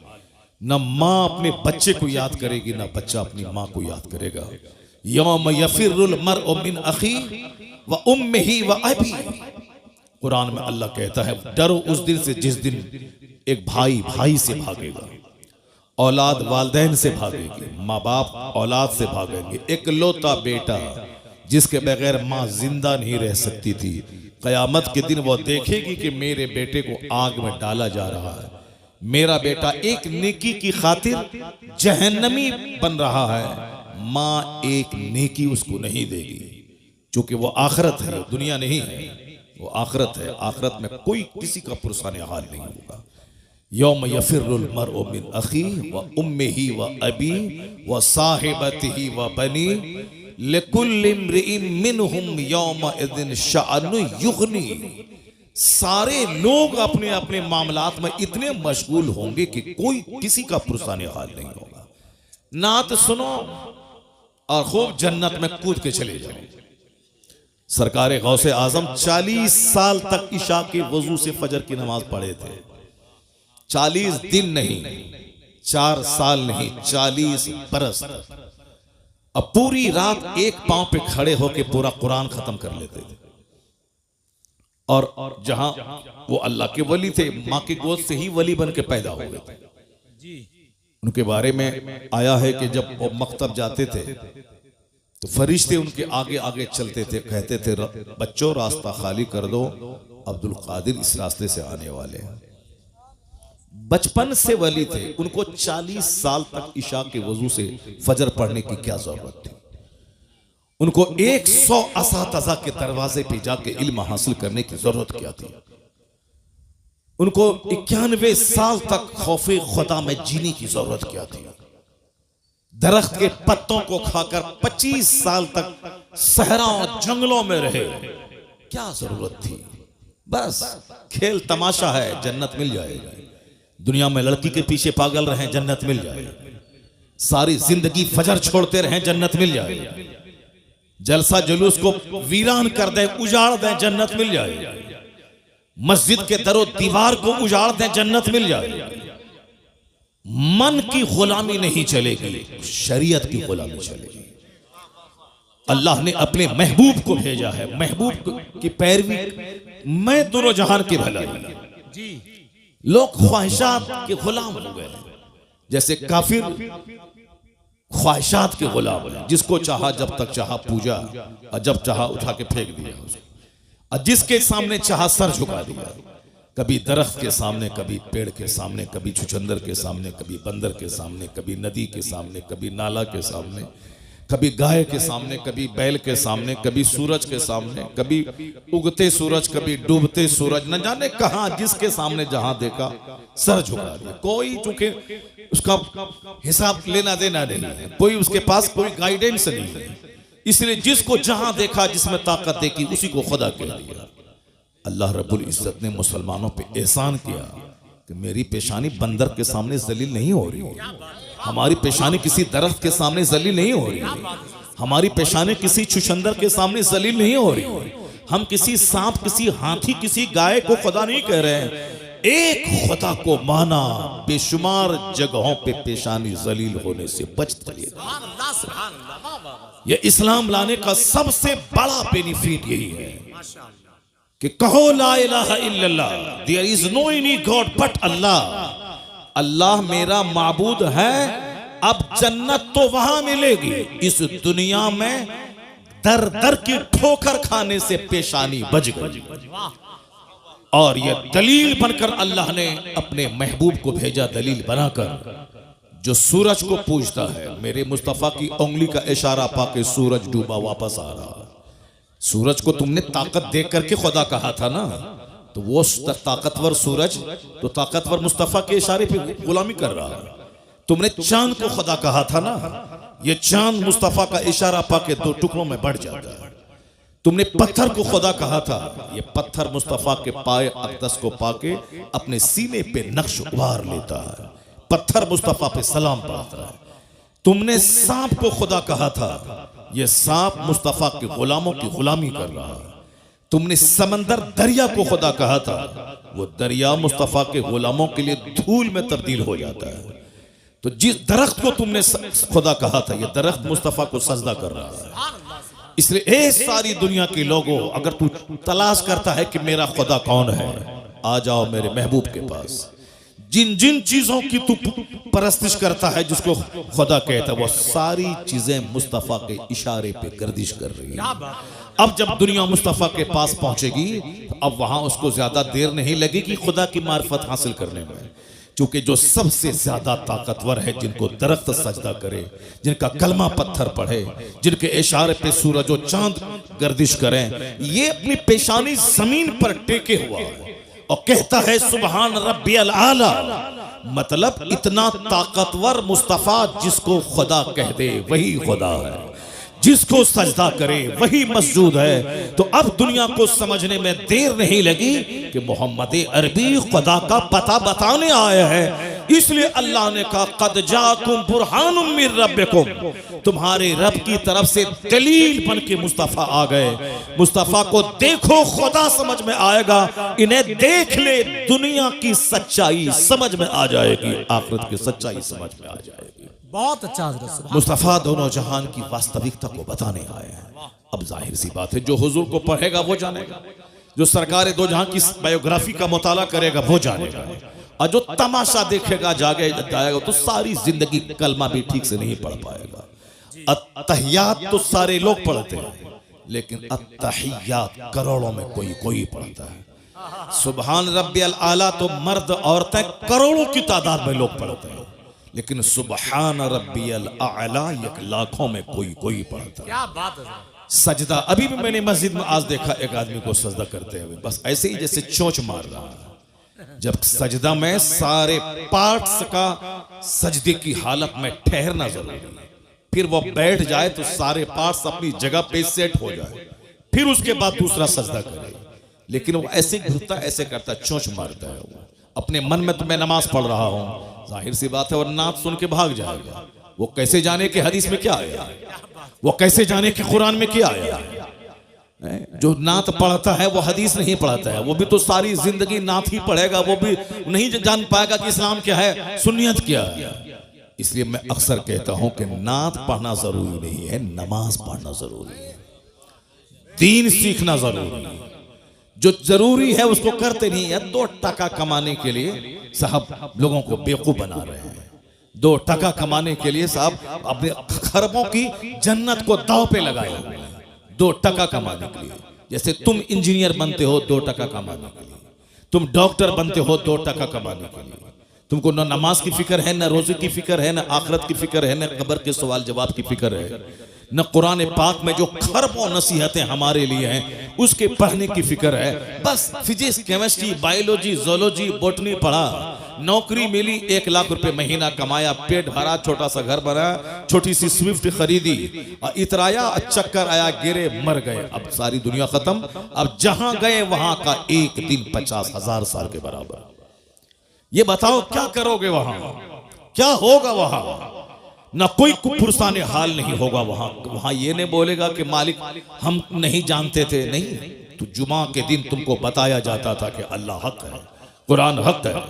न माँ अपने बच्चे को याद करेगी, न बच्चा अपनी माँ को याद करेगा। यौम यफिरुल मर्उ मिन अखी व उम्मिही व अबी, कुरान में अल्लाह कहता है, डरो उस दिन से जिस दिन एक भाई भाई से भागेगा, औलाद वालदैन से भागेगी, माँ बाप औलाद से भागेंगे। एक लौता बेटा जिसके बगैर माँ जिंदा नहीं रह सकती थी, कयामत के दिन वो देखेगी कि मेरे बेटे को आग में डाला जा रहा है, मेरा बेटा एक नेकी की खातिर जहन्नमी बन रहा है, माँ एक नेकी उसको नहीं देगी, क्योंकि वो आखिरत है, दुनिया नहीं है, वो आखिरत है। आखिरत में कोई किसी का पुरसाने हाल नहीं होगा। यौम यफिरुल मर्उ मिन अखी व उम्मिही व अबी व साहिबतिही व बनी लिकुल्लि इम्रिइन मिनहुम यौमइज़िन शअनु युग़नी। सारे लोग अपने अपने मामलात में इतने मशगूल होंगे कि कोई किसी का पुरसाने हाल नहीं होगा। नात सुनो और खूब जन्नत में कूद के चले जाओ। सरकार गौसे आजम 40 साल तक इशा के वजू से फजर की नमाज पढ़े थे। 40 दिन नहीं, 4 साल नहीं, 40 बरस। अब पूरी रात एक पांव पे खड़े होके पूरा कुरान खत्म कर लेते थे। और जहां वो अल्लाह के वली थे, मां की गोद से ही वली बन के पैदा हो गए थे। उनके बारे में आया है कि जब वो मकतब जाते थे तो फरिश्ते उनके आगे आगे चलते थे, कहते थे, बच्चों रास्ता खाली कर दो, अब्दुल कादिर इस रास्ते से आने वाले हैं। बचपन से वली थे, उनको 40 साल तक इशा के वजू से फजर पढ़ने की क्या जरूरत थी। उनको 100 असातिज़ा के दरवाजे पे जाके इल्म हासिल करने की जरूरत क्या थी। उनको 91 साल तक खौफे खुदा में जीने की जरूरत क्या थी। दरख्त के पत्तों को खाकर 25 साल तक सहराओं जंगलों में रहे, क्या जरूरत थी। बस खेल तमाशा है, जन्नत मिल जाएगा। दुनिया में लड़की के पीछे पागल रहे, जन्नत मिल जाएगी। सारी जिंदगी फजर छोड़ते रहे, जन्नत मिल जाएगी। जलसा जुलूस को वीरान कर दें, उजाड़ दें, जन्नत मिल जाए। मस्जिद के दरो दीवार को उजाड़ दें, जन्नत मिल जाए। मन की गुलामी नहीं चलेगी, शरीयत की गुलामी चलेगी। अल्लाह ने अपने महबूब को भेजा है, महबूब की पैरवी मैं दोनों जहान की भलाई। जी लोग ख्वाहिशात के गुलाम हो गए, जैसे काफिर ख्वाहिशात के गुलाम है। जिसको चाहा जब तक चाहा पूजा, और जब चाहा उठा के फेंक दिया उसको, और जिसके सामने चाहा सर झुका दिया। कभी दरख्त के सामने, कभी पेड़ के सामने, कभी छुछंदर के सामने, कभी बंदर के सामने, कभी नदी के सामने, कभी नाला के सामने, कभी गाय के सामने, कभी बैल के सामने, कभी सूरज के सामने, कभी उगते सूरज, कभी डूबते सूरज, न जाने कहां जिसके सामने जहां देखा सर झुका दिया। कोई चूंकि उसका हिसाब लेना देना नहीं है, कोई उसके पास कोई गाइडेंस नहीं है, इसलिए जिसको जहां देखा, जिसमें ताकत देखी, उसी को खुदा कह दिया। अल्लाह रब्बुल इज्जत ने मुसलमानों पे एहसान किया कि मेरी पेशानी बंदर के सामने जलील नहीं हो रही, हमारी पेशानी किसी दरख्त के सामने जलील नहीं हो रही, हमारी पेशानी किसी छुछंदर के सामने जलील नहीं हो रही। हम किसी सांप, किसी हाथी, किसी गाय को खुदा नहीं कह रहे हैं। एक खुदा को माना, बेशुमार जगहों पे पेशानी जलील होने से बच चलेगा। यह इस्लाम लाने का सबसे बड़ा बेनिफिट यही है कि कहो ला इलाहा इल्लल्लाह, there is no any god but Allah. अल्लाह मेरा माबूद है। अब जन्नत तो वहां मिलेगी, इस दुनिया में दर दर की ठोकर खाने से पेशानी बच गई। और यह दलील बनकर अल्लाह ने अपने महबूब को भेजा, दलील बनाकर। जो सूरज को पूजता है, मेरे मुस्तफा की उंगली का इशारा पाके सूरज डूबा वापस आ रहा। सूरज को तुमने ताकत देख करके खुदा कहा था ना, तो वो ताकतवर सूरज तो ताकतवर मुस्तफा के इशारे पे गुलामी कर रहा है। तुमने चांद को खुदा कहा था ना, ये चांद मुस्तफा का इशारा पाके दो टुकड़ों में बढ़ जाता है। तुमने पत्थर को खुदा कहा था, ये पत्थर मुस्तफा के पाए अक़दस को पाके अपने सीने पे नक्श उभार लेता है, पत्थर मुस्तफा पे सलाम पढ़ता है। तुमने सांप को खुदा कहा था, ये सांप मुस्तफा के गुलामों की गुलामी कर रहा है। तुमने समंदर दरिया को खुदा कहा था, वो दरिया मुस्तफा के गुलामों के लिए धूल में तब्दील हो जाता है। तो जिस दरख्त को तुमने खुदा कहा था, ये दरख्त मुस्तफा को सजदा कर रहा है। इसलिए ए सारी दुनिया के लोगों, अगर तू तलाश करता है कि मेरा खुदा कौन है, आ जाओ मेरे महबूब के पास। जिन जिन चीजों की तू परस्तिश करता है, जिसको खुदा कहता है, वो सारी चीजें मुस्तफा के इशारे पे गर्दिश कर रही है। अब जब दुनिया मुस्तफा के पास पहुंचेगी, अब वहां उसको ज्यादा देर नहीं लगेगी खुदा की मार्फत हासिल करने में, क्योंकि जो सबसे ज्यादा ताकतवर है, जिनको दरख्त सजदा करे, जिनका कलमा पत्थर पढ़े, जिनके इशारे पे सूरज और चांद गर्दिश करें, ये अपनी पेशानी जमीन पर टेके हुआ है और कहता है सुबहान रब्बियल आला। मतलब इतना ताकतवर मुस्तफा, जिसको खुदा कह दे वही खुदा है, जिसको सजदा करे वही मस्जूद है। तो अब दुनिया को समझने में देर नहीं लगी कि मोहम्मद अरबी खुदा का पता बताने आया है। इसलिए अल्लाह ने कहा कद जाकुम बुरहानुम मिर रब्बिकुम, तुम्हारे रब की तरफ से दलील बन के मुस्तफा आ गए। मुस्तफा को देखो, खुदा समझ में आएगा। इन्हें देख ले, दुनिया की सच्चाई समझ में आ जाएगी, आखिरत की सच्चाई समझ में आ जाएगी। बहुत अच्छा हज़रत। मुस्तफा दोनों जहान की वास्तविकता को बताने आए हैं। अब जाहिर सी बात है, जो हुजूर को पढ़ेगा वो जानेगा, जो सरकार दो जहां की बायोग्राफी का मुताला करेगा वो जानेगा, और जो तमाशा देखेगा जाएगा तो सारी जिंदगी कलमा भी ठीक से नहीं पढ़ पाएगा। अत्तहियात तो सारे लोग पढ़ते हैं, लेकिन अत्तहियात करोड़ों में कोई पढ़ता है। सुबहान रब्बियल आला तो मर्द औरतें करोड़ों की तादाद में लोग पढ़ते हैं, लेकिन सुबहान रब्बियल आला एक लाखों में कोई पढ़ता है। क्या बात है। सजदा, अभी भी मैंने मस्जिद में आज देखा एक आदमी को सजदा करते हुए, बस ऐसे ही जैसे चोंच मार रहा है। जब सजदा में सारे पार्ट्स का सजदे की हालत में ठहरना जरूरी है, फिर वो बैठ जाए तो सारे पार्ट्स अपनी जगह पे सेट हो जाए, फिर उसके बाद दूसरा सजदा करे। लेकिन वो ऐसे घुरता, ऐसे करता, चोंच मारता है। वो अपने मन में तो मैं नमाज पढ़ रहा हूं, जाहिर सी बात है, और नात सुन के भाग जाएगा। वो कैसे जाने कि हदीस में क्या आया। वो कैसे जाने कि कुरान में क्या आया? जो नात पढ़ता है वो हदीस नहीं पढ़ता है, वो भी तो सारी जिंदगी नात ही पढ़ेगा, वो भी नहीं जान पाएगा कि इस्लाम क्या है, सुन्नियत क्या है। इसलिए मैं अक्सर कहता हूं कि नात पढ़ना जरूरी नहीं है, नमाज पढ़ना जरूरी है, दीन सीखना जरूरी है। जो जरूरी है उसको करते नहीं है। 2 टका कमाने के लिए साहब लोगों को बेवकूफ बना रहे हैं। 2 टका कमाने के लिए साहब अपने खरबों की जन्नत को दांव पे लगाए हुए हैं 2 टका कमाने के लिए। जैसे तुम इंजीनियर बनते हो 2 टका कमाने के लिए, तुम डॉक्टर बनते हो 2 टका कमाने के लिए। तुमको न नमाज की फिक्र है, न रोजे की फिक्र है, न आखिरत की फिक्र है, न कब्र के सवाल जवाब की फिक्र है, न कुरान पाक में जो खरबों नसीहतें हमारे लिए हैं उसके पढ़ने की फिक्र है। बस physics, chemistry, biology, zoology, botany पढ़ा, नौकरी मिली, 1 लाख रुपए महीना कमाया, पेट भरा, छोटा सा घर बना, छोटी सी स्विफ्ट खरीदी, इतराया, चक्कर आया, गिरे, मर गए। अब सारी दुनिया खत्म। अब जहां गए वहां का एक दिन 50,000 साल के बराबर। ये बताओ क्या करोगे वहां, क्या होगा वहां? ना कोई पुरसाने हाल नहीं होगा वहां। वहां ये नहीं बोलेगा कि मालिक हम नहीं जानते थे, नहीं। तो जुमा के दिन तुमको बताया जाता था कि अल्लाह हक है, कुरान हक है,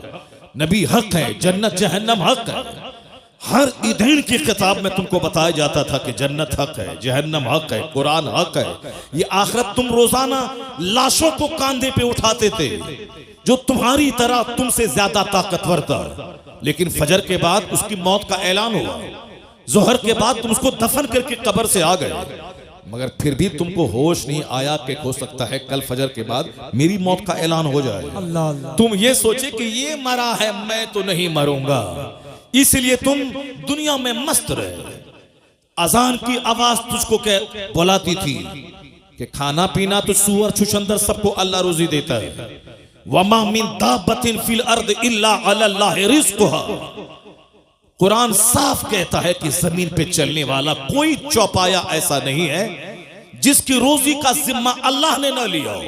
नबी हक है, जन्नत जहन्नम हक है। हर ईदीन की किताब में तुमको बताया जाता था कि जन्नत हक है, जहन्नम हक है, कुरान हक है। ये आखिरत तुम रोजाना लाशों को कांधे पे उठाते थे जो तुम्हारी तरह तुमसे ज्यादा ताकतवर था, लेकिन फजर के बाद उसकी मौत का ऐलान हुआ, जोहर के बाद तुम उसको दफन करके कब्र से आ गए, मगर फिर भी तुमको होश नहीं आया कि हो सकता है कल फजर के बाद मेरी मौत का ऐलान हो जाए। अल्लाह अल्लाह। तुम ये सोचे कि ये मरा है, मैं तो नहीं मरूंगा, इसलिए तुम दुनिया में मस्त रहे। अजान की आवाज तुझको क्या बुलाती थी कि खाना पीना तो सूअर छुछंदर सबको अल्लाह रोजी देता है। वमा मिन दाबतिन फिल अर्द इल्ला अल्लाह रिज़्क़ुहा। कुरान साफ कहता है कि जमीन पे चलने वाला कोई चौपाया ऐसा नहीं है जिसकी रोजी का जिम्मा अल्लाह ने न लिया हो।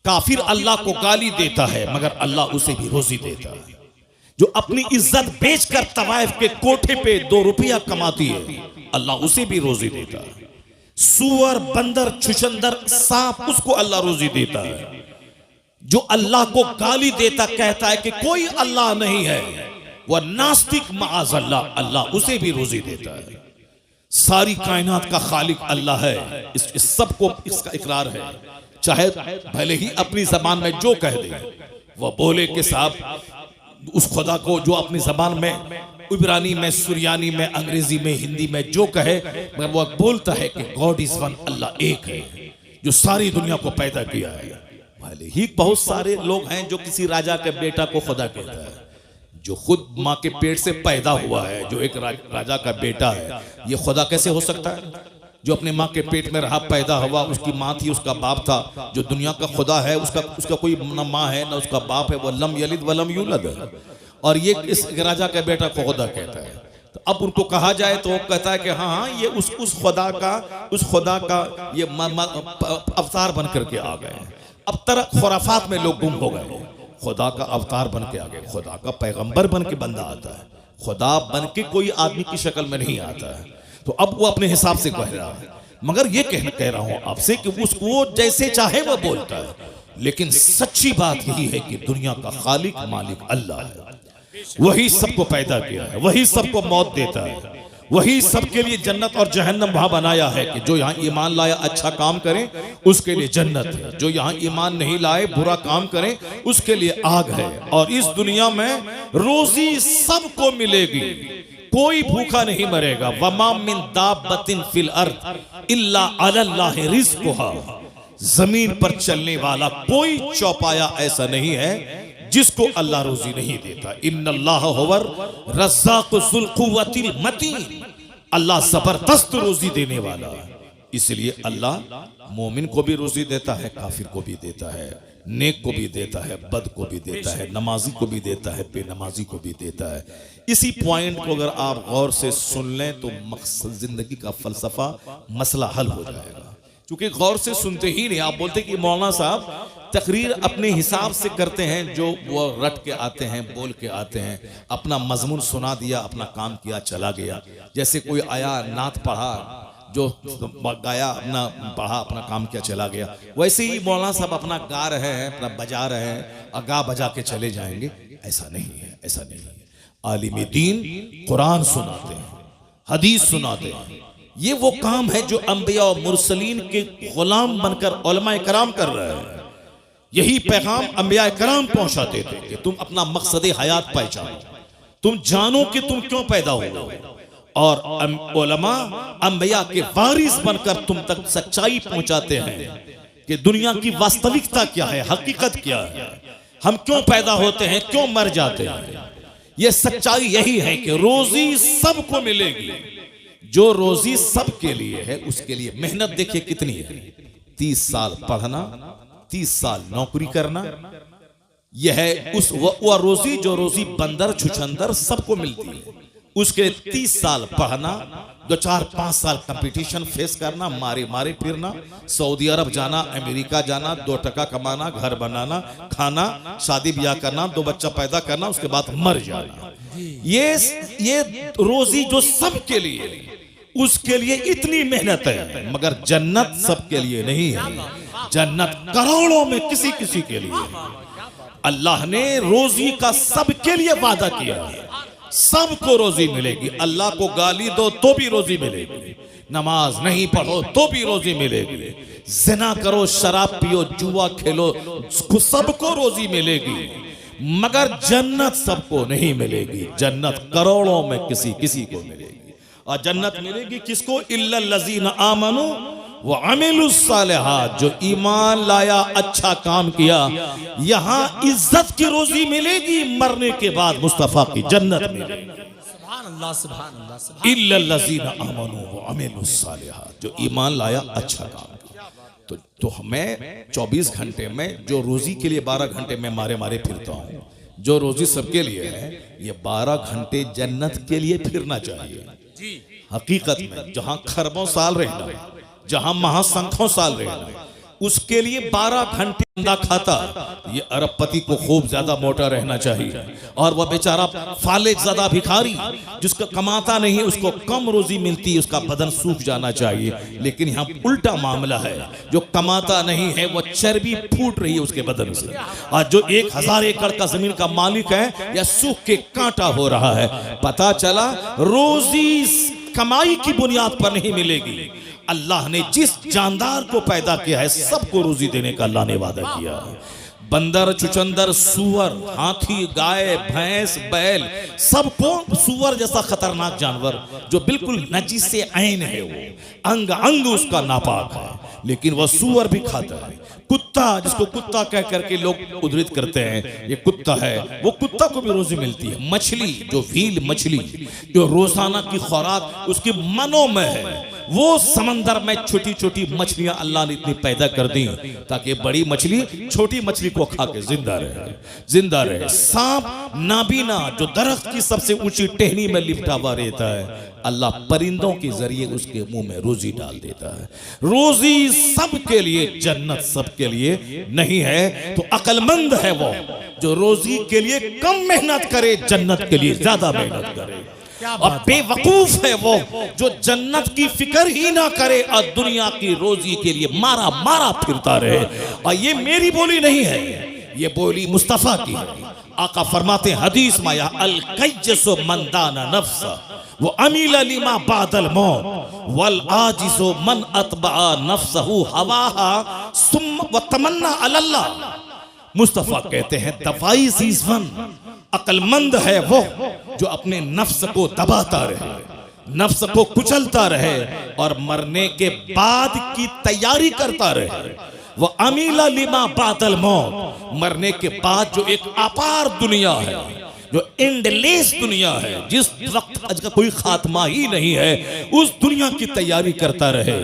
काफिर अल्लाह को गाली देता है मगर अल्लाह उसे भी रोजी देता है। जो अपनी इज्जत बेचकर तवाइफ के कोठे पे 2 रुपया कमाती है, अल्लाह उसे भी रोजी देता है। सूअर, बंदर, छुछंदर, सांप, उसको अल्लाह रोजी देता है। जो अल्लाह को गाली देता कहता है कि कोई अल्लाह नहीं है, वह नास्तिक माअज़ल्लाह, अल्लाह उसे भी रोजी देता है। सारी कायनात का खालिक अल्लाह है, इस सबको इसका इकरार है। चाहे भले ही अपनी जबान में जो कह दे, वह बोले कि साहब उस खुदा को जो अपनी जबान में, इब्रानी में, सुरियानी में, अंग्रेजी में, हिंदी में जो कहे, मगर वह बोलता है कि गॉड इज वन, अल्लाह एक है जो सारी दुनिया को पैदा किया है। भले ही बहुत सारे लोग हैं जो किसी राजा के बेटा को खुदा कहता है, जो खुद माँ के पेट से पैदा हुआ है, जो एक राजा का बेटा है, ये खुदा कैसे हो सकता है? जो अपने माँ के पेट में रहा, पैदा हुआ, उसकी माँ थी, उसका बाप था, जो दुनिया का खुदा है उसका कोई न माँ है न उसका बाप है, वो लम यलिद वलम यूलद है, और ये इस राजा का बेटा को खुदा कहता है। तो अब उनको कहा जाए तो वो कहता है कि हाँ हाँ ये उस खुदा का ये अवतार बन करके आ गए। अब तरह खुराफात में लोग गुम हो गए। खुदा का अवतार बन के आ गए, खुदा का पैगंबर बन के बंदा आता है, खुदा बन के कोई आदमी की शक्ल में नहीं आता है। तो अब वो अपने हिसाब से कह रहा है, मगर ये कह रहा हूं आपसे कि उसको जैसे चाहे वो बोलता है, लेकिन सच्ची बात यही है कि दुनिया का खालिक मालिक अल्लाह है। वही सबको पैदा किया है, वही सबको मौत देता है, वही सबके लिए जन्नत और जहन्नम वहां बनाया है कि जो यहाँ ईमान लाया अच्छा काम करे उसके लिए जन्नत है, जो यहाँ ईमान नहीं लाए बुरा काम करे उसके लिए आग है। और इस दुनिया में रोजी सबको मिलेगी, कोई भूखा नहीं मरेगा। वमा मिन दाबतिन फिल अर्द इल्ला अल्लाह रिज़्क़ुहा। जमीन पर चलने वाला कोई चौपाया ऐसा नहीं है जिसको अल्लाह रोजी नहीं देता। इन्नल्लाह हुवर रज़्ज़ाक़ु ज़ुल क़ुव्वतिल मतीन। अल्लाह जबरदस्त रोजी देने वाला है, इसलिए अल्लाह मोमिन को भी रोजी देता है, काफिर को भी देता है, नेक को भी देता है, बद को भी देता है, नमाजी को भी देता है, बेनमाजी को भी देता है। इसी पॉइंट को अगर आप गौर से सुन लें तो मकसद जिंदगी का फलसफा मसला हल हो जाएगा। क्योंकि गौर से सुनते ही नहीं, आप बोलते कि मौलाना साहब तकरीर अपने हिसाब से करते हैं, जो वो रट के आते हैं, बोल के आते हैं, अपना मजमून सुना दिया, अपना काम किया, चला गया। जैसे कोई आया, नात पढ़ा, जो गाया अपना पढ़ा अपना काम किया चला गया, वैसे ही मौलाना साहब अपना गा रहे हैं, अपना बजा रहे हैं और गा बजा के चले जाएंगे। ऐसा नहीं है, ऐसा नहीं है। आलिम दीन कुरान सुनाते हैं, हदीस सुनाते हैं। ये वो काम है जो अंबिया और मुरसलीन के गुलाम बनकर उलमाए कराम कर रहे हैं। यही पैगाम अंबिया कराम पहुंचाते थे कि तुम अपना मकसद हयात पहचानो, तुम जानो कि तुम क्यों पैदा हुए, और उलमा अंबिया के वारिस बनकर तुम तक सच्चाई पहुंचाते हैं कि दुनिया की वास्तविकता क्या है, हकीकत क्या है, हम क्यों पैदा होते हैं, क्यों मर जाते हैं। ये सच्चाई यही है कि रोजी सबको मिलेगी। जो रोजी सबके लिए है उसके लिए मेहनत देखिए कितनी है। 30 साल पढ़ना, 30 साल नौकरी करना, यह है उस वह रोजी जो रोजी बंदर छुछंदर सबको मिलती है। उसके 30 साल पढ़ना, 2-4-5 साल कंपटीशन फेस करना, मारे मारे फिरना, सऊदी अरब जाना, अमेरिका जाना, 2 टका कमाना, घर बनाना, खाना, शादी ब्याह करना, 2 बच्चा पैदा करना, उसके बाद मर जाना। ये रोजी जो सबके लिए, उसके लिए इतनी मेहनत है। मगर जन्नत सबके लिए नहीं है। जन्नत करोड़ों में किसी किसी के लिए। अल्लाह ने रोजी का सबके लिए वादा किया है, सबको रोजी मिलेगी। अल्लाह को गाली दो तो भी रोजी मिलेगी, नमाज नहीं पढ़ो तो भी रोजी मिलेगी, जिना करो, शराब पियो, जुआ खेलो, सबको रोजी मिलेगी। मगर जन्नत सबको नहीं मिलेगी। जन्नत करोड़ों में किसी किसी को मिलेगी। और जन्नत मिलेगी किसको? इल्लल लज़ीना आमनू व अमिलुस सालिहात, जो ईमान लाया, अच्छा काम किया। यहां इज्जत की रोजी मिलेगी, मरने के बाद मुस्तफा की जन्नत मिलेगी। सुभान अल्लाह, सुभान अल्लाह, सुभान इल्लल लज़ीना आमनू व अमिलुस सालिहात, जो ईमान लाया, अच्छा काम किया। तो मैं 24 घंटे में जो रोजी के लिए 12 घंटे में मारे मारे फिरता हूँ, जो रोजी सबके लिए है, ये 12 घंटे जन्नत के लिए फिरना चाहिए। हकीकत में जहां खरबों साल रहना, जहां महासंखों साल रहना, उसके लिए 12 घंटे अंडा खाता। ये अरबपति को खूब ज्यादा मोटा रहना चाहिए, और वह बेचारा फालिज ज़्यादा भिखारी जिसका कमाता नहीं, उसको कम रोजी मिलती है, उसका बदन सूख जाना चाहिए। लेकिन यहाँ उल्टा मामला है, जो कमाता नहीं है वह चर्बी फूट रही है उसके बदन से, और जो 1000 एकड़ का जमीन का मालिक है या सूख के कांटा हो रहा है। पता चला रोजी कमाई की बुनियाद पर नहीं मिलेगी। अल्लाह ने जिस जानदार को पैदा किया है, सबको रोजी देने का अल्लाह ने वादा किया है। बंदर, चुचंदर, सुअर, हाथी, गाय, भैंस, बैल, सबको, सुअर जैसा खतरनाक जानवर जो बिल्कुल नजीस से ऐन है, वो अंग अंग उसका नापाक है, लेकिन वह सुअर भी खाता है। कुत्ता, जिसको कुत्ता कह करके लोग उद्धृत करते हैं, ये कुत्ता है, वो कुत्ता को भी रोजी मिलती है। मछली, जो व्हील मछली, जो रोजाना की खुराक उसकी मनों में है, वो समंदर में छोटी छोटी मछलियां अल्लाह ने इतनी पैदा कर दी ताकि बड़ी मछली छोटी मछली को खा के जिंदा रहे, जिंदा रहे। सांप नाबीना, जो दरख्त की सबसे ऊंची टहनी में लिपटा हुआ रहता है, अल्लाह परिंदों के जरिए उसके मुंह में रोजी डाल देता है। रोजी सबके लिए, जन्नत सबके लिए नहीं है। तो अक्लमंद है वो जो रोजी के लिए कम मेहनत करे, जन्नत के लिए ज्यादा मेहनत करे। और बेवकूफ है वो जो जन्नत की फिक्र ही ना करे और दुनिया की रोजी के लिए मारा मारा फिरता रहे। और ये मेरी बोली नहीं है, ये बोली मुस्तफा की है। आका फरमाते हदीस में, अल कैजसु मन दाना नफ्स वो अमील लिमा बादल मौत वल आजिजु मन अतबा नफ्सहु हवाहा सुम्मा व तमन्ना अल्लाह। मुस्तफा कहते हैं दवाई सीजवन, अक्लमंद है वो जो अपने नफ्स को दबाता रहे, नफ्स को कुचलता रहे और मरने के बाद की तैयारी करता रहे। वो अमीला लिमा बादल मौत, मरने के बाद जो एक अपार दुनिया है, जो एंडलेस दुनिया है, जिस वक्त आज का कोई खात्मा ही नहीं है, उस दुनिया की तैयारी करता रहे।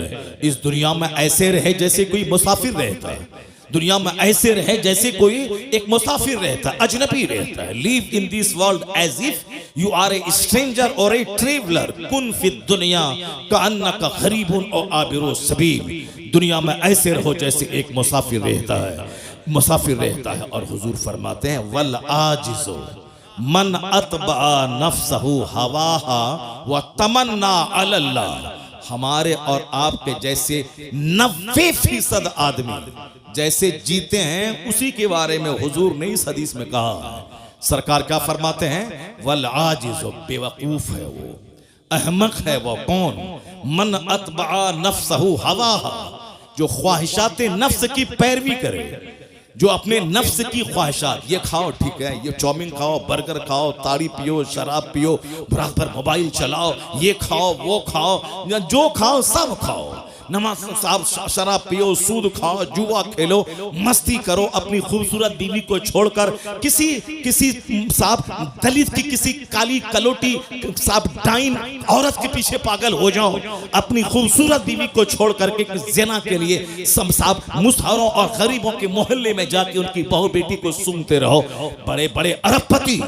इस दुनिया में ऐसे रहे जैसे कोई मुसाफिर रहता है, दुनिया में ऐसे रहे जैसे कोई एक मुसाफिर रहता है, अजनबी रहता है। Live in this world as if you are a stranger और ए ट्रेवलर, कुन फिद दुनिया कअन्नका गरीबुन और आबिरु सबील। दुनिया में ऐसे रहो जैसे एक मुसाफिर रहता है, मुसाफिर रहता है। और हुजूर फरमाते हैं वल आजिजो मन अतबा नफ्सहु हवाहा व तमन्ना अल्लाह। हमारे और आपके जैसे 90% आदमी जैसे जीते हैं उसी के बारे में हुजूर ने इस हदीस में कहा है। सरकार क्या फरमाते हैं, वल आजिज़, बेवकूफ है वो, अहमक है वो कौन, मन अतबा नफ्सहु हवाहा, जो ख्वाहिशात नफ्स की पैरवी करे, जो अपने नफ्स की ख्वाहिशात, ये खाओ ठीक है, ये चाउमीन खाओ, बर्गर खाओ, ताड़ी पियो, शराब पियो, बराबर मोबाइल चलाओ, ये खाओ वो खाओ, जो खाओ सब खाओ, नमाज साहब शराब पियो, सूद खाओ, जुआ खेलो, मस्ती करो, अपनी खूबसूरत बीवी को छोड़कर किसी साहब दलित की किसी काली कलोटी साहब डाइन औरत के पीछे पागल हो जाओ, अपनी खूबसूरत बीवी को छोड़ करके ज़िना के लिए सब साहब मुसहरों और गरीबों के मोहल्ले में जाके उनकी बहू बेटी को सूंघते रहो। बड़े बड़े अरबपति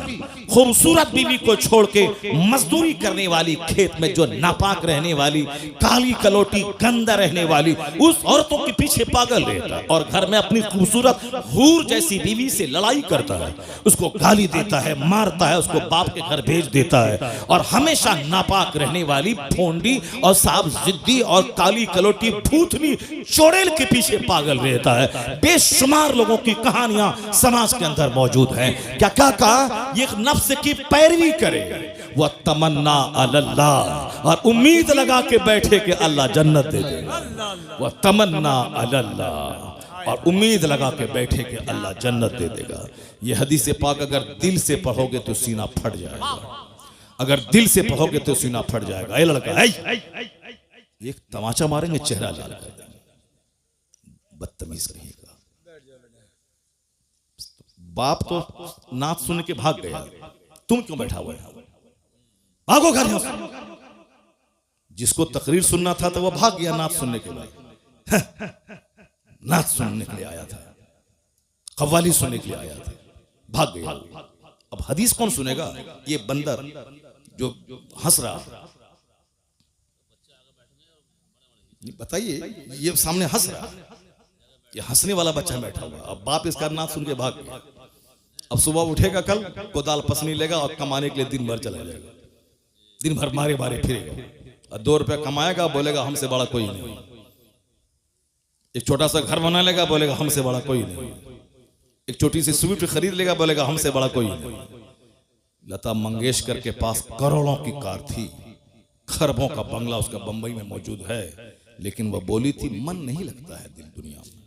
खूबसूरत बीवी को छोड़ के मजदूरी करने वाली, खेत में जो नापाक रहने वाली, काली कलोटी गंदा रहने वाली उस औरतों के पीछे पागल रहता है और घर में अपनी खूबसूरत हूर जैसी बीवी से लड़ाई करता है, उसको गाली देता है, मारता है, उसको बाप के घर भेज देता है और हमेशा नापाक रहने वाली फोंडी और साहब जिद्दी और काली कलोटी भूतनी चोड़ेल के पीछे पागल रहता है। बेशुमार लोगों की कहानियां समाज के अंदर मौजूद हैं। क्या क्या कहा, ये नफ्स की पैरवी करे, वह तमन्ना अल्लाह, और उम्मीद लगा के बैठे कि अल्लाह जन्नत दे देगा, वह तमन्ना अल्लाह, और उम्मीद लगा के बैठे कि अल्लाह जन्नत दे देगा। ये हदीस पाक अगर दिल से पढ़ोगे तो सीना फट जाएगा, अगर दिल से पढ़ोगे तो सीना फट जाएगा। ये लड़का एक तमाचा मारेंगे, चेहरा लाल कर देंगे, बदतमीज कहेगा। बाप तो नात सुन के भाग गया, तुम क्यों बैठा हुआ है, भागो घर में। जिसको तकरीर सुनना था तो वह भाग गया नात सुनने के बाद, नात सुनने के लिए आया था, कव्वाली सुनने के लिए आया था, भाग गया। अब हदीस कौन सुनेगा, ये बंदर जो हंस रहा, बताइए, ये सामने हंस रहा, ये हंसने वाला बच्चा बैठा हुआ, अब बाप इसका नात सुन के भाग गया। अब सुबह उठेगा, कल कोदाल पसनी लेगा और कमाने के लिए दिन भर चला जाएगा, दिन भर मारे मारे फिरेगा और 2 रुपया कमाएगा, बोलेगा हमसे बड़ा कोई नहीं। एक छोटा सा घर बना लेगा, बोलेगा हमसे बड़ा कोई नहीं। एक छोटी सी स्विफ्ट खरीद लेगा, बोलेगा हमसे बड़ा कोई नहीं। लता मंगेशकर के पास करोड़ों की कार थी, खरबों का बंगला उसका बंबई में मौजूद है, लेकिन वह बोली थी मन नहीं लगता है दिल दुनिया में।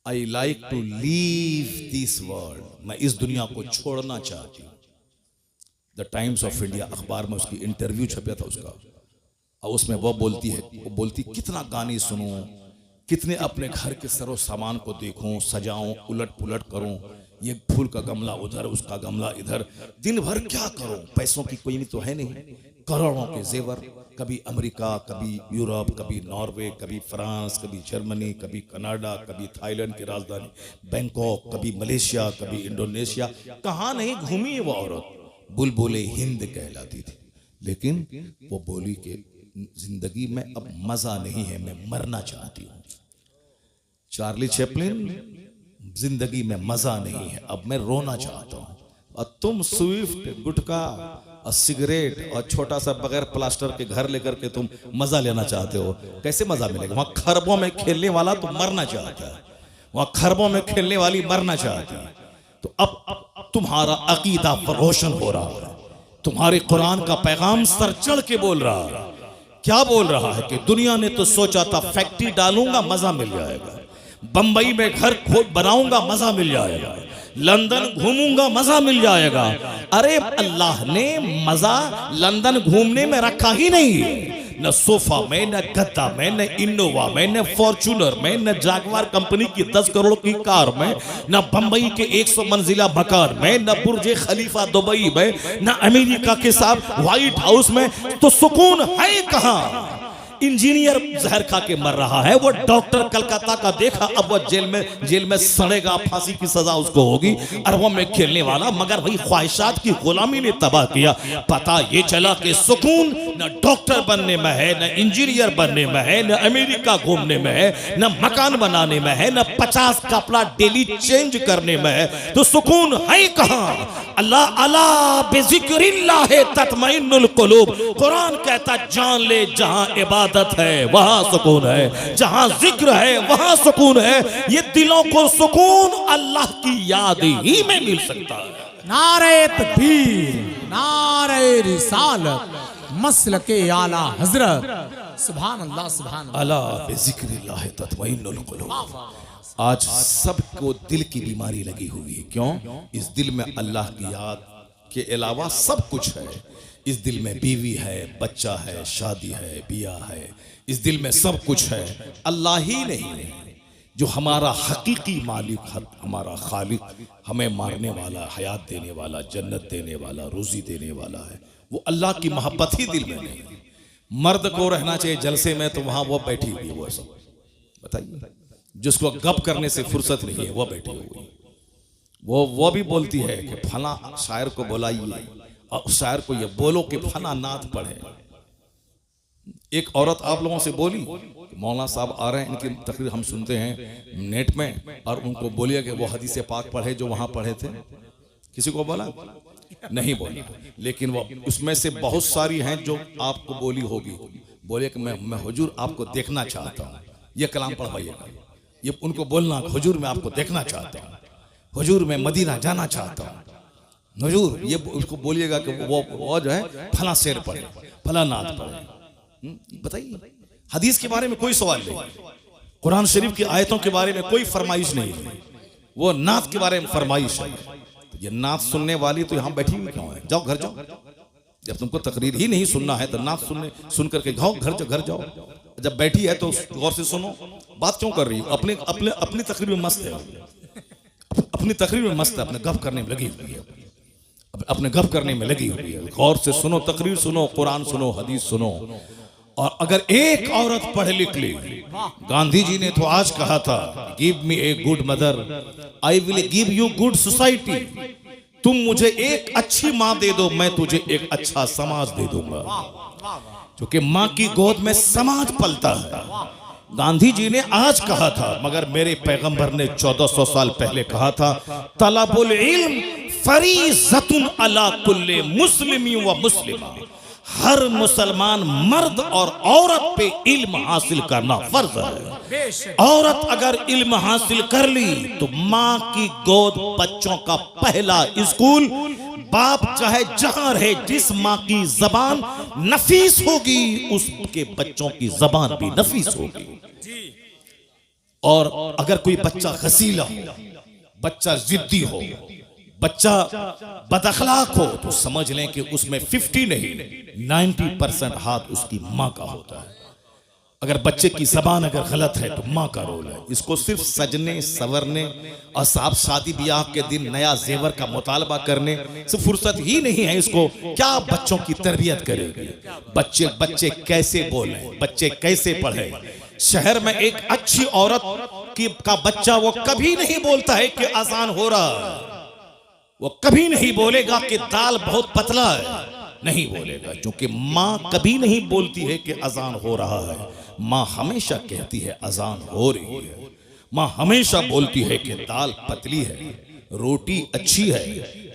I like to leave this world, मैं इस दुनिया को छोड़ना चाहती हूँ। द टाइम्स ऑफ इंडिया अखबार में उसकी इंटरव्यू छपा था उसका, और उसमें वो बोलती कितना गाने सुनूं, कितने अपने घर के सरो सामान को देखूं, सजाऊं, उलट पुलट करूं, ये फूल का गमला उधर, उसका गमला इधर, दिन भर क्या करूं, पैसों की कोई तो है नहीं, करोड़ों के जेवर, कभी अमेरिका, कभी यूरोप, कभी नॉर्वे, कभी फ्रांस, कभी जर्मनी, कभी कनाडा, कभी थाईलैंड की राजधानी बैंकॉक, कभी मलेशिया, कभी इंडोनेशिया, कहाँ नहीं घूमी वो औरत। बुलबुले हिंद कहलाती थी, लेकिन वो बोली कि जिंदगी में अब मजा नहीं है, मैं मरना चाहती हूँ। चार्ली चैपलिन, जिंदगी में मजा नहीं है, अब मैं रोना चाहता हूँ। और तुम स्विफ्ट, गुटखा और सिगरेट और छोटा सा बगैर प्लास्टर के घर लेकर के तुम मजा लेना चाहते हो, कैसे मजा मिलेगा? वहां खरबों में खेलने वाला तो मरना चाहता है, वहां खरबों में खेलने वाली मरना चाहती है। तो अब तुम्हारा अकीदा रोशन हो रहा है, तुम्हारे कुरान का पैगाम सर चढ़ के बोल रहा है। क्या बोल रहा है कि दुनिया ने तो सोचा था फैक्ट्री डालूंगा मजा मिल जाएगा, बंबई में घर खोद बनाऊंगा मजा मिल जाएगा, लंदन घूमूंगा मजा मिल जाएगा। अरे अल्लाह ने मजा लंदन घूमने में रखा ही नहीं है, न सोफा में, न गद्दा में, न इनोवा में, न फॉर्चूनर में, न जागवार कंपनी की 10 करोड़ की कार में, न बंबई के 100 मंजिला मकान में, न बुर्ज खलीफा दुबई में, न अमेरिका के साथ व्हाइट हाउस में। तो सुकून है कहां? इंजीनियर जहर खा के मर रहा है, वो डॉक्टर कलकत्ता का देखा, अब वो जेल में सड़ेगा, फांसी की सजा उसको होगी, अरबों में खेलने वाला, मगर वही ख्वाहिशात की गुलामी ने तबाह किया। पता ये चला कि सुकून न डॉक्टर बनने में है, न इंजीनियर बनने में है, न अमेरिका घूमने में है, न मकान बनाने में है, न 50 कपड़ा डेली चेंज करने में है। तो सुकून है कहां? अल्लाह अला बिज़िक्रिल्लाह तत्मइन्नुल कुलूब। कुरान कहता जान ले जहां इबादत है वहां सुकून है, जहां जिक्र है वहां सुकून है। ये दिलों को सुकून अल्लाह की याद ही में मिल सकता है। नारे तकबीर, नारे रिसालत, मसलके आला हजरत। सुभान अल्लाह, सुभान अल्लाह। अला बिज़िक्रिल्लाह तत्मइन्नुल कुलूब। आज सबको दिल की बीमारी लगी हुई है। क्यों? इस दिल में अल्लाह की याद के अलावा सब कुछ है। इस दिल में बीवी है, बच्चा है, शादी है, बियाह है, इस दिल में सब कुछ है। अल्लाह ही नहीं जो हमारा हकीकी मालिक, हमारा खालिक, हमें मारने वाला, हयात देने वाला, जन्नत देने वाला, रोजी देने वाला है, वो अल्लाह की मोहब्बत ही दिल में नहीं। मर्द को रहना चाहिए जलसे में, तो वहां वो बैठी हुई है, वो सब बताइए। जिसको गप करने से फुर्सत नहीं है वो बैठी हुई, वो भी बोलती है कि फला शायर को बुलाइए और उस शायर को ये बोलो कि फला नात पढ़े। एक औरत आप लोगों से बोली, मौलाना साहब आ रहे हैं, इनकी तकरीर हम सुनते हैं नेट में, और उनको बोलिए कि वो हदीस पाक पढ़े जो वहां पढ़े थे। किसी को बोला? नहीं बोला। लेकिन वो उसमें से बहुत सारी हैं जो आपको बोली होगी। बोले कि मैं हुजूर आपको देखना चाहता हूँ, ये कलाम पढ़वाइएगा। ये उनको बोलना, हुजूर मैं आपको देखना चाहता हूँ, हुजूर मैं मदीना जाना चाहता हूँ, हुजूर ये उसको बोलिएगा कि वो जो है फला शेर पढ़े, फला नात पढ़े। बताइए, हदीस के बारे में कोई सवाल नहीं, कुरान शरीफ की आयतों के बारे में कोई फरमाइश नहीं है, वो नात के बारे में फरमाइश है। तो ये नात सुनने वाली तो यहाँ बैठी हुई क्यों है? जाओ घर जाओ। जब तुमको तकरीर ही नहीं सुनना है तो नात सुन करके जाओ घर जाओ। जब बैठी है तो गौर से सुनो, बात क्यों कर रही हो? अपनी तकरीर में मस्त है, अपनी तकरीर में मस्त है, अपने गप करने में लगी हुई है, अपने गप करने में लगी हुई है। गौर से सुनो, तकरीर सुनो, कुरान सुनो, हदीस सुनो। और अगर एक औरत पढ़ लिख ली, गांधी जी ने तो आज कहा था, give me a good mother I will give you good society. तुम मुझे एक अच्छी माँ दे दो, मैं तुझे एक अच्छा समाज दे दूंगा। क्योंकि माँ की गोद में समाज पलता है। गांधी जी ने आज कहा था, मगर मेरे पैगंबर ने 1400 साल पहले कहा था, तलबुल इल्म फरीज़तुन अला कुल्ले मुस्लिमी व मुस्लिमा। हर मुसलमान मर्द और औरत पे इल्म हासिल करना फर्ज है। औरत अगर इल्म हासिल कर ली तो माँ की गोद बच्चों का पहला स्कूल। बाप चाहे जहां रहे, जिस माँ की जबान नफीस होगी उसके बच्चों की जबान भी नफीस होगी। और अगर कोई बच्चा खसीला हो, बच्चा जिद्दी हो, बच्चा बदअखलाक हो, तो समझ लें कि उसमें 50 नहीं 90% हाथ उसकी माँ का होता है। अगर बच्चे की जबान अगर गलत है तो माँ का रोल है। इसको सिर्फ सजने संवरने और साहब शादी ब्याह के दिन नया जेवर का मुतालबा करने से फुर्सत ही नहीं है। इसको क्या बच्चों की तरबियत करेगी? बच्चे कैसे बोले, बच्चे कैसे पढ़े? शहर में एक अच्छी औरत का बच्चा वो कभी नहीं बोलता है कि आसान हो रहा है, वो कभी नहीं बोलेगा कि दाल बहुत पतला है, नहीं बोलेगा, क्योंकि माँ कभी नहीं बोलती है कि अजान हो रहा है। माँ हमेशा कहती है अजान हो रही है। माँ हमेशा बोलती है कि दाल पतली है, रोटी अच्छी है,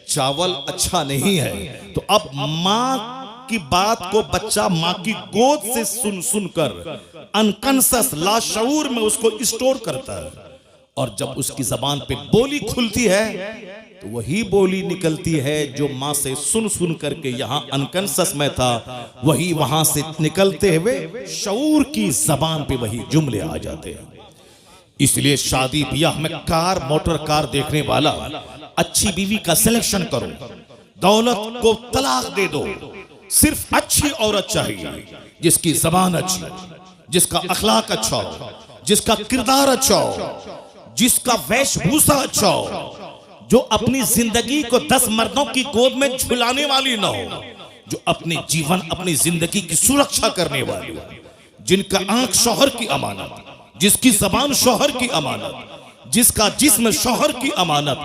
चावल अच्छा नहीं है। तो अब माँ की बात को बच्चा माँ की गोद से सुन कर अनकंसस लाशऊर में उसको स्टोर करता है। और जब उसकी जबान पे बोली खुलती है तो वही बोली निकलती है जो माँ से सुन करके यहाँ अनकंसस में था, वही वहां से निकलते हुए शऊर की जबान पे वही जुमले आ जाते हैं। इसलिए शादी ब्याह में कार, मोटर कार देखने वाला अच्छी बीवी का सिलेक्शन करो, दौलत को तलाक दे दो। सिर्फ अच्छी औरत चाहिए जिसकी जबान अच्छी, जिसका अखलाक अच्छा हो, जिसका किरदार अच्छा हो, जिसका वेशभूषा अच्छा हो, जो अपनी जिंदगी को 10 मर्दों की गोद में झुलाने वाली ना हो, जो अपने जीवन अपनी जिंदगी की सुरक्षा करने वाली हो, जिनका आंख शौहर की अमानत, जिसकी जबान शौहर की अमानत, जिसका जिस्म शौहर की अमानत,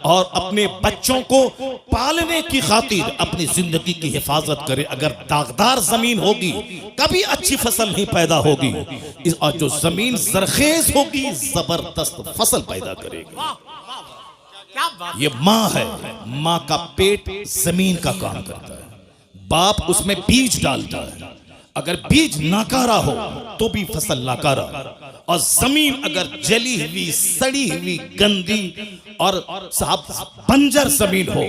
और अपने बच्चों को पालने की खातिर अपनी जिंदगी की हिफाजत करे। अगर दागदार जमीन होगी कभी अच्छी फसल नहीं पैदा होगी, और जो जमीन जरखेज होगी जबरदस्त फसल पैदा करेगी। ये माँ है, माँ का पेट जमीन का काम करता है, बाप उसमें बीज डालता है। अगर बीज नाकारा हो तो भी फसल नाकारा, और जमीन अगर जली हुई, सड़ी हुई, गंदी और साहब बंजर जमीन हो,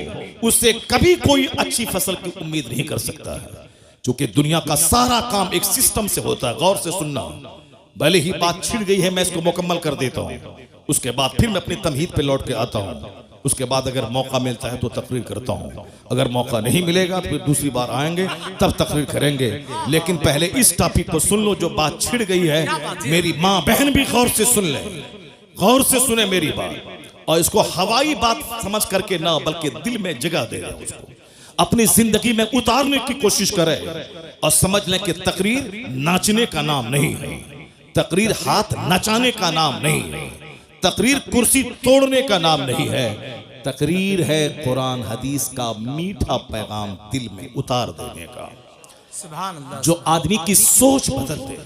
उससे कभी कोई अच्छी फसल की उम्मीद नहीं कर सकता है। क्योंकि दुनिया का सारा काम एक सिस्टम से होता है। गौर से सुनना, भले ही बात छिड़ गई है, मैं इसको मुकम्मल कर देता हूं, उसके बाद फिर मैं अपनी तमहीद पे लौट के आता हूं। उसके बाद अगर मौका मिलता है तो तकरीर करता हूं, अगर मौका नहीं मिलेगा तो फिर दूसरी बार आएंगे तब तकरीर करेंगे। लेकिन पहले इस टॉपिक को सुन लो जो बात छिड़ गई है। मेरी माँ बहन भी गौर से सुन ले, गौर से सुने मेरी बात, और इसको हवाई बात समझ करके ना बल्कि दिल में जगह दे रहे, उसको अपनी जिंदगी में उतारने की कोशिश करे। और समझ लें कि तकरीर नाचने का नाम नहीं है, तकरीर हाथ नचाने का नाम नहीं है, तकरीर कुर्सी तोड़ने का नाम नहीं है। तकरीर है कुरान हदीस का मीठा पैगाम दिल में उतार देने का, सुभान अल्लाह। जो आदमी की सोच बदल दे,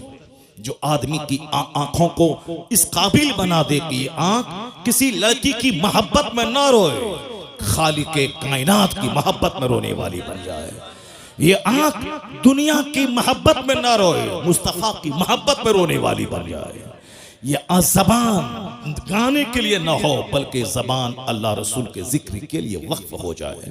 जो आदमी की आंखों को इस काबिल बना दे कि आंख किसी लड़की की मोहब्बत में ना रोए, खालिक कायनात की मोहब्बत में रोने वाली बन जाए। ये आंख दुनिया की मोहब्बत में ना रोए, मुस्तफा की मोहब्बत में रोने वाली बन जाए। ये जबान गाने के लिए ना हो बल्कि जबान अल्लाह रसूल के जिक्र के लिए वक्फ हो जाए।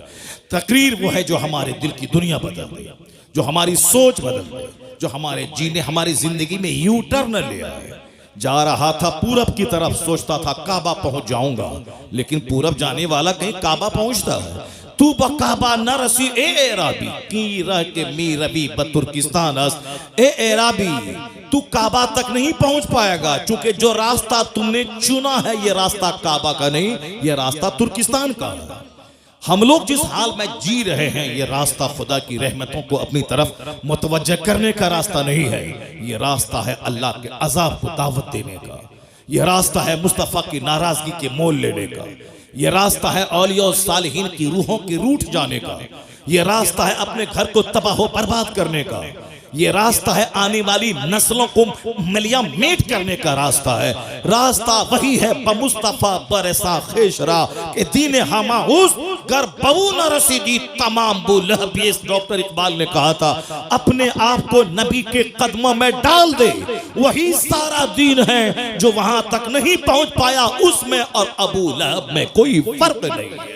तकरीर वो है जो हमारे दिल की दुनिया बदल दे, जो हमारी सोच बदल दे, जो हमारे जीने, हमारी जिंदगी में यू टर्न ले आए। जा रहा था पूरब की तरफ, सोचता था काबा पहुंच जाऊंगा, लेकिन पूरब जाने वाला कहीं काबा पहुंचता है। तू बकाबा न रसी ए एराबी की रह के मी रबी बतुर्किस्तान अस ए एराबी, तू काबा तक नहीं पहुंच पाएगा, क्योंकि जो रास्ता तुमने चुना है ये रास्ता काबा का नहीं, ये रास्ता तुर्किस्तान का है। हम लोग जिस हाल में जी रहे हैं ये रास्ता खुदा की रहमतों को अपनी तरफ मुतवज्जह करने का रास्ता नहीं है, ये रास्ता है अल्लाह के अजाब को दावत देने का, ये रास्ता है मुस्तफा की नाराजगी के मोल लेने का, ये रास्ता है औलिया और सालिहीन की रूहों के रूठ जाने का, ये रास्ता है अपने घर को तबाह बर्बाद करने का, ये रास्ता है आने वाली नस्लों को मिलिया मेट करने का रास्ता है। रास्ता वही है बमुस्तफा बरसा खेशरा के दीन हमा उस कर बबू न रसीदी तमाम बुलहब। डॉक्टर इकबाल ने कहा था अपने आप को नबी के कदमों में डाल दे, वही सारा दीन है, जो वहां तक नहीं पहुंच पाया उसमें और अबू लहब में कोई फर्क नहीं है।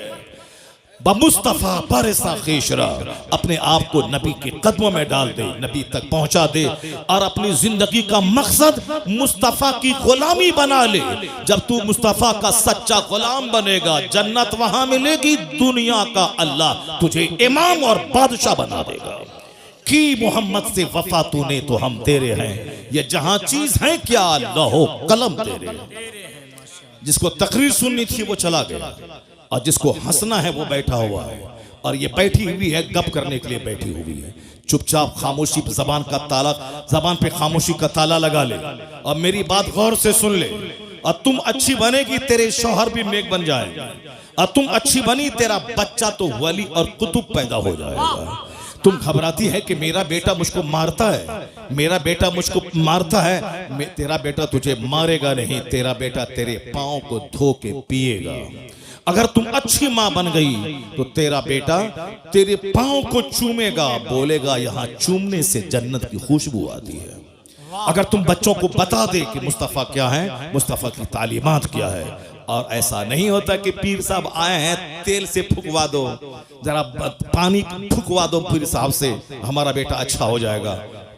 बमुस्तफा बरसा खेशरा, अपने आप को नबी के कदमों में डाल दे, नबी तक पहुंचा दे, और अपनी जिंदगी का मकसद मुस्तफा की गुलामी बना ले। जब तू मुस्तफा का सच्चा गुलाम बनेगा जन्नत वहां मिलेगी, दुनिया का अल्लाह तुझे इमाम और बादशाह बना देगा। की मोहम्मद से वफा तूने तो हम तेरे हैं, ये जहां चीज है क्या लहो कलम तेरे। जिसको तकरीर सुननी थी वो चला गया, और जिसको हंसना है वो बैठा हुआ है, और ये बैठी हुई है गप करने के लिए बैठी हुई है। चुपचाप खामोशी, जबान का ताला, जबान पे खामोशी का ताला लगा ले, और मेरी बात गौर से सुन ले। और तुम अच्छी बनेगी तेरे शौहर भी नेक बन जाएगा, और तुम अच्छी बनी तेरा बच्चा तो वली और कुतुब पैदा हो जाएगा। तुम घबराती है कि मेरा बेटा मुझको मारता है, मेरा बेटा मुझको मारता है, तेरा बेटा तुझे मारेगा नहीं, तेरा बेटा तेरे पाँव को धो के पिएगा। अगर तुम अच्छी माँ बन गई तो तेरा बेटा तेरे पाँव को चूमेगा, बोलेगा यहाँ चूमने से जन्नत की खुशबू आती है। अगर तुम बच्चों को बता दे कि मुस्तफ़ा क्या है, मुस्तफ़ा की तालीमात क्या है, और ऐसा नहीं होता कि पीर साहब आए हैं तेल से फुकवा दो, जरा पानी फुकवा दो पीर साहब से, हमारा बेटा अच्छा हो जाएगा।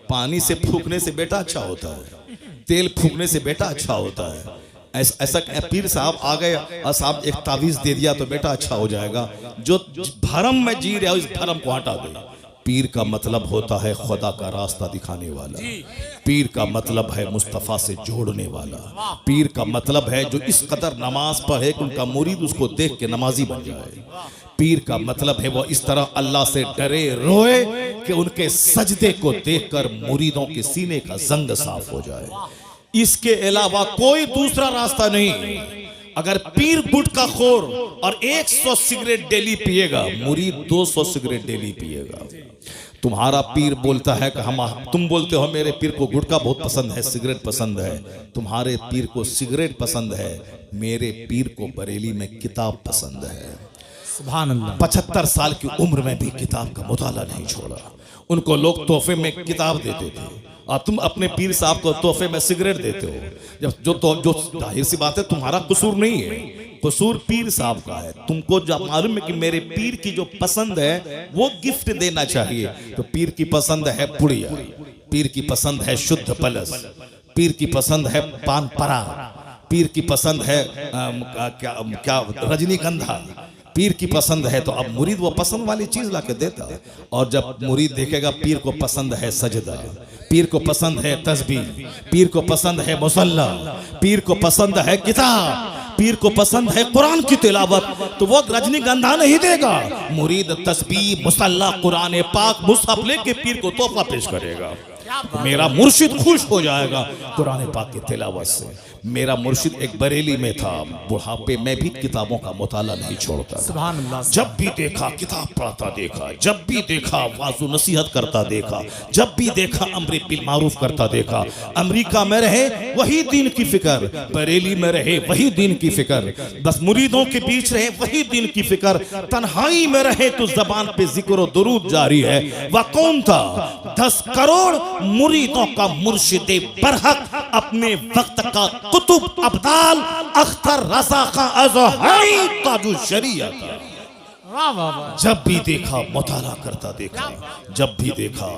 पानी से फूकने से बेटा अच्छा होता है, तेल फूकने से बेटा अच्छा होता है। ऐसा पीर साहब आ गए और साहब एक तावीज दे दिया तो बेटा अच्छा हो जाएगा। जो भरम में जी रहा है इस भरम को हटा दे। पीर का मतलब होता है खुदा का रास्ता दिखाने वाला, पीर का मतलब है मुस्तफ़ा से जोड़ने वाला, पीर का मतलब है जो इस कदर नमाज पढ़े कि उनका मुरीद उसको देख के नमाजी बन जाए, पीर का मतलब है वो इस तरह अल्लाह से डरे रोए कि उनके सजदे को देखकर मुरीदों के सीने का जंग साफ हो जाए। इसके अलावा कोई दूसरा रास्ता नहीं। अगर पीर गुटखा खोर और 100 सिगरेट डेली पिएगा, मुरीद 200 सिगरेट डेली पिएगा। तुम्हारा पीर बोलता है कि तुम बोलते हो मेरे पीर को गुटखा बहुत पसंद है, सिगरेट पसंद है, तुम्हारे पीर को सिगरेट पसंद है, मेरे पीर को बरेली में किताब पसंद है। सुभान अल्लाह। 75 साल की उम्र में भी किताब का मुताला नहीं छोड़ा। उनको लोग तोहफे में किताब देते थे और तुम अपने पीर साहब को तोहफे में सिगरेट देते हो। जो जाहिर सी बात है तुम्हारा कसूर नहीं है, कसूर पीर साहब का है। तुमको जब मालूम है कि मेरे पीर की जो पसंद है वो गिफ्ट देना चाहिए, तो पीर की पसंद है पुड़िया, पीर की पसंद है शुद्ध पलस, पीर की पसंद है पान परा, पीर की पसंद है क्या रजनीगंधा, पीर की पसंद है। तो अब मुरीद वो पसंद वाली चीज ला के देता है। और जब मुरीद देखेगा पीर को पसंद है सजदा, पीर को पसंद है तस्बीह, पीर को पसंद है मुसल्ला, पीर को पसंद है किताब, पीर को पसंद है कुरान की तिलावत, तो वो रजनीगंधा नहीं देगा। मुरीद तस्बीह मुसल्ला कुरान पाक मुसहफ लेके पीर को तोहफा पेश करेगा। मेरा मुर्शिद खुश हो जाएगा कुरान पाक की तिलावत से। मेरा मुर्शिद एक बरेली में था, बुढ़ापे में भी किताबों का मुताला नहीं छोड़ता। सुभान अल्लाह। जब भी देखा किताब पढ़ता देखा, जब भी देखा वाज़ो नसीहत करता देखा, जब भी देखा अम्र बिल मारूफ करता देखा। अमेरिका में रहे वही दीन की फिक्र, बरेली में रहे वही दीन की फिक्र, बस मुरीदों के बीच रहे वही दीन की फिक्र, तन्हाई में रहे तो जबान पे जिक्र और दुरूद जारी है। वह कौन था? 10 करोड़ मुरीदों का मुर्शिदे बरहक, अपने वक्त का कुतुब अब्दाल अख्तर रज़ा खां अज़हरी ताजु शरीयत। वाह वाह वाह। जब भी देखा मुताला करता देखा, जब भी देखा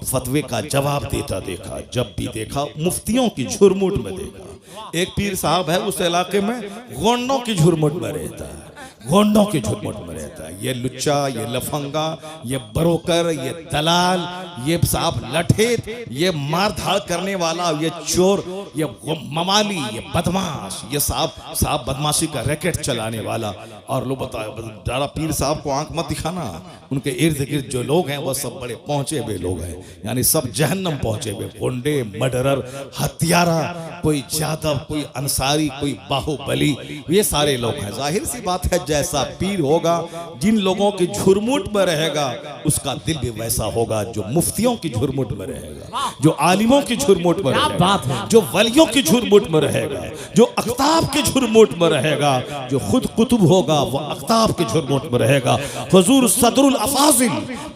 फतवे का जवाब देता देखा, जब भी देखा मुफ्तियों की झुरमुट में देखा। एक पीर साहब है उस इलाके में, गोंडों की झुरमुट में रहता है, गोंडों की झुरमुट में रहता है। ये लुच्चा, ये लफंगा, ये बरोकर, ये दलाल, ये साहब लठेत, ये मार धाड़ करने वाला, ये चोर, ये मवाली, ये बदमाश, ये साहब बदमाशी का रैकेट चलाने वाला। और लोग बताए ज़रा पीर साहब को आंख मत दिखाना, उनके इर्द गिर्द जो लोग हैं वो सब बड़े पहुंचे हुए लोग हैं, यानी सब जहन्नम पहुंचे हुए, गुंडे, मर्डरर, हत्यारा, कोई जादव, कोई अंसारी, कोई बाहुबली, ये सारे लोग हैं। जाहिर सी बात है जैसा पीर होगा, जिन लोगों की झुरमुट में रहेगा उसका दिल भी वैसा होगा जो मुफ्तियों की झुरमुट में रहेगा, जो आलिमों की झुरमुट में रहेगा, जो वलियों की झुरमुट में रहेगा, जो अख्ताब की झुरमुट में रहेगा, जो खुद कुतुब होगा वो अख्ताब की झुरमुट में रहेगा। हुजूर सदरुल अफाजिल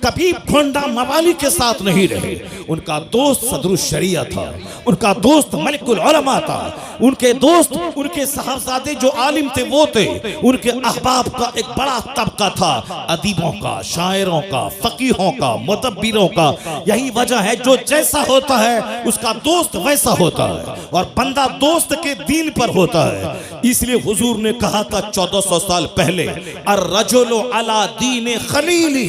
कभी गोंडा मवाली के साथ नहीं रहे, उनका दोस्त सदरुल शरिया था, उनका दोस्त मलिकुल उलमा था, उनके दोस्त उनके साहबजादे जो आलिम थे वो थे, उनके अहबाब का एक बड़ा तबका था, अदीबों का, शायरों का, फकीहों का, मुतब्बिरों का। यही वजह है जो जैसा होता है उसका दोस्त वैसा होता है, और बंदा दोस्त के दीन पर होता है। इसलिए हुजूर ने कहा था 1400 साल पहले, अर्रजुलु अला दीन खलीली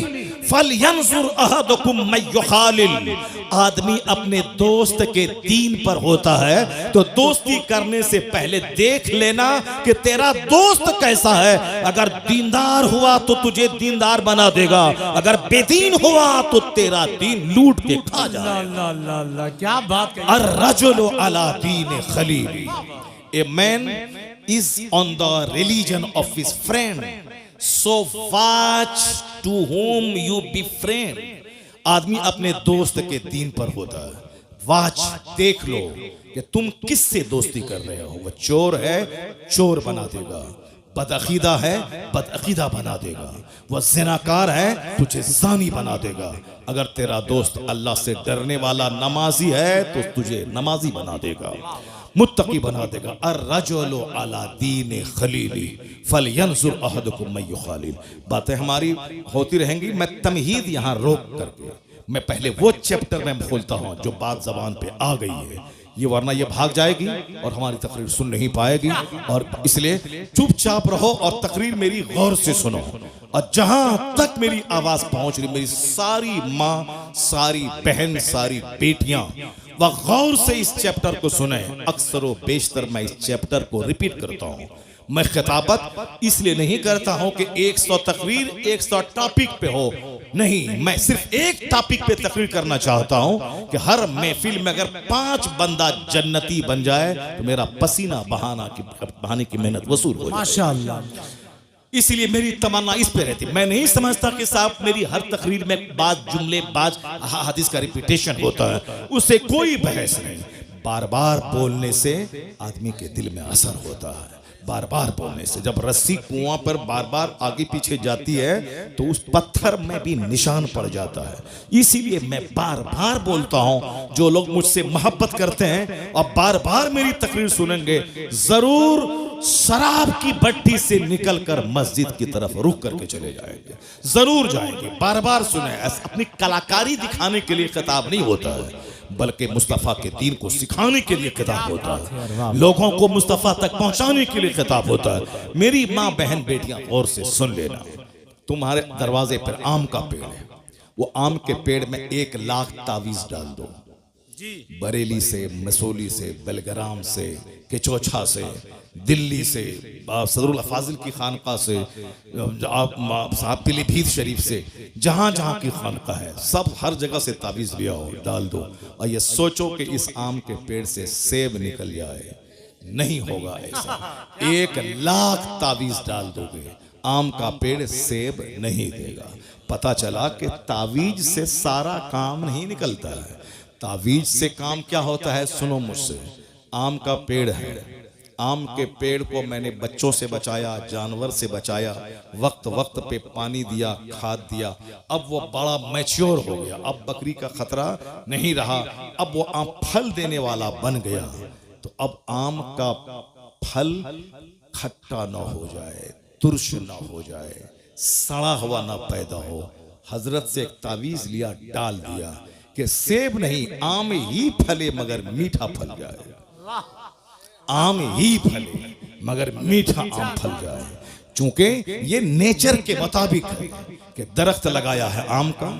फलयंजुर अहदुकुम मन युखालिल। आदमी अपने दोस्त के दीन पर होता है, तो दोस्ती करने से पहले देख लेना कि तेरा दोस्त कैसा है। अगर दीनदार हुआ तो तुझे दीनदार बना देगा, अगर बेदीन हुआ तो तेरा दीन लूट के खा जाएगा। क्या बात। अर्रजुलु अला दीन Khalili, a man is on the religion of his friend, so watch to whom you befriend। आदमी अपने दोस्त के दीन पर होता है। वाच, देख लो कि तुम किससे दोस्ती कर रहे हो। वो चोर है, चोर बना देगा, बदअकीदा है, बदअकीदा बना देगा, वह ज़िनाकार है, तुझे ज़ानी बना देगा। अगर तेरा दोस्त अल्लाह से डरने वाला नमाजी है तो तुझे नमाजी बना देगा, मुत्तकी बना देगा। अर्रजुलु अला दीन खलीली फलयंजुर अहदुकुम मन युखालिल। बातें हमारी होती रहेंगी, मैं तमहीद यहाँ रोक करके मैं पहले वो चैप्टर में खोलता हूँ जो बात ज़बान पे आ गई है। ये वरना ये भाग जाएगी और हमारी तकरीर सुन नहीं पाएगी। और इसलिए चुपचाप रहो और तकरीर मेरी गौर से सुनो। और जहां तक मेरी आवाज पहुंच रही, मेरी सारी माँ, सारी बहन, सारी बेटियां वह गौर से इस चैप्टर को सुने। अक्सर व बेशतर मैं इस चैप्टर को रिपीट करता हूं। मैं खिताबत इसलिए नहीं करता हूं कि 100 तकरीर 100 टॉपिक पे हो, नहीं, मैं सिर्फ एक टॉपिक पे तकरीर करना चाहता हूं कि हर महफिल में अगर 5 बंदा जन्नती बन जाए तो मेरा पसीना बहाने की मेहनत वसूल हो जाए। माशाअल्लाह। इसलिए मेरी तमन्ना इस पे रहती। मैं नहीं समझता कि साहब मेरी हर तकरीर में बात जुमले बाज हदीस का रिपीटेशन होता है, उससे कोई बहस नहीं। बार बार बोलने से आदमी के दिल में असर होता है। बार बार बोलने से, जब रस्सी कुआं पर बार बार आगे पीछे जाती है तो उस पत्थर में भी निशान पड़ जाता है। इसीलिए मैं बार बार बोलता हूं, जो लोग मुझसे मोहब्बत करते हैं और बार बार मेरी तकरीर सुनेंगे, जरूर शराब की भट्टी से निकलकर मस्जिद की तरफ रुक करके चले जाएंगे, जरूर जाएंगे। बार बार सुने। अपनी कलाकारी दिखाने के लिए खिताब नहीं होता है, बल्कि मुस्तफा के दीन को सिखाने के लिए खिताब होता है, लोगों को मुस्तफा तक पहुंचाने के लिए खिताब होता है। मेरी माँ, बहन, बेटियां गौर से सुन लेना। तुम्हारे दरवाजे पर आम का पेड़ है, वो आम के पेड़ में 1 लाख तावीज डाल दो। बरेली से, मसूली से, बेलग्राम से, केचौछा से, दिल्ली से, सदरुल फाजिल की खानका से, आप पीलीभीत शरीफ से, जहां जहां की खानका है, सब हर जगह से तावीज लिया हो, डाल दो। और ये सोचो कि इस आम के पेड़ से सेब निकल जाए। नहीं होगा ऐसा। 1 लाख तावीज डाल दोगे, आम का पेड़ सेब नहीं देगा। पता चला कि तावीज से सारा काम नहीं निकलता है। तावीज से काम क्या होता है, सुनो मुझसे। आम का पेड़ है, आम के पेड़ को मैंने बच्चों से बचाया, जानवर से बचाया, वक्त वक्त पे पानी दिया, खाद दिया। अब वो बड़ा मैच्योर हो गया, अब बकरी का खतरा नहीं रहा, अब वो आम फल देने वाला बन गया। तो अब आम का फल खट्टा ना हो जाए, तुर्श ना हो जाए, सड़ा हुआ ना पैदा हो। हजरत से एक तावीज लिया, डाल दिया कि सेब नहीं, आम ही फले मगर मीठा फल जाए। आम ही फले मगर मीठा आम फल जाए। चूंकि ये नेचर के मुताबिक है कि दरख्त लगाया है आम का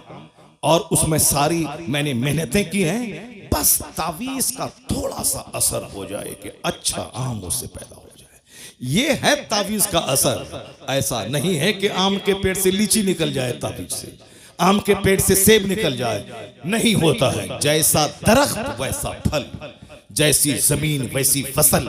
और उसमें सारी मैंने मेहनतें की हैं, बस तावीज का थोड़ा सा असर हो जाए कि अच्छा आम उससे पैदा हो जाए। ये है तावीज का असर। ऐसा नहीं है कि आम के पेड़ से लीची निकल जाए, तावीज से आम के पेड़ से सेब निकल जाए, नहीं होता है। जैसा दरख्त वैसा फल, जैसी जमीन वैसी फसल,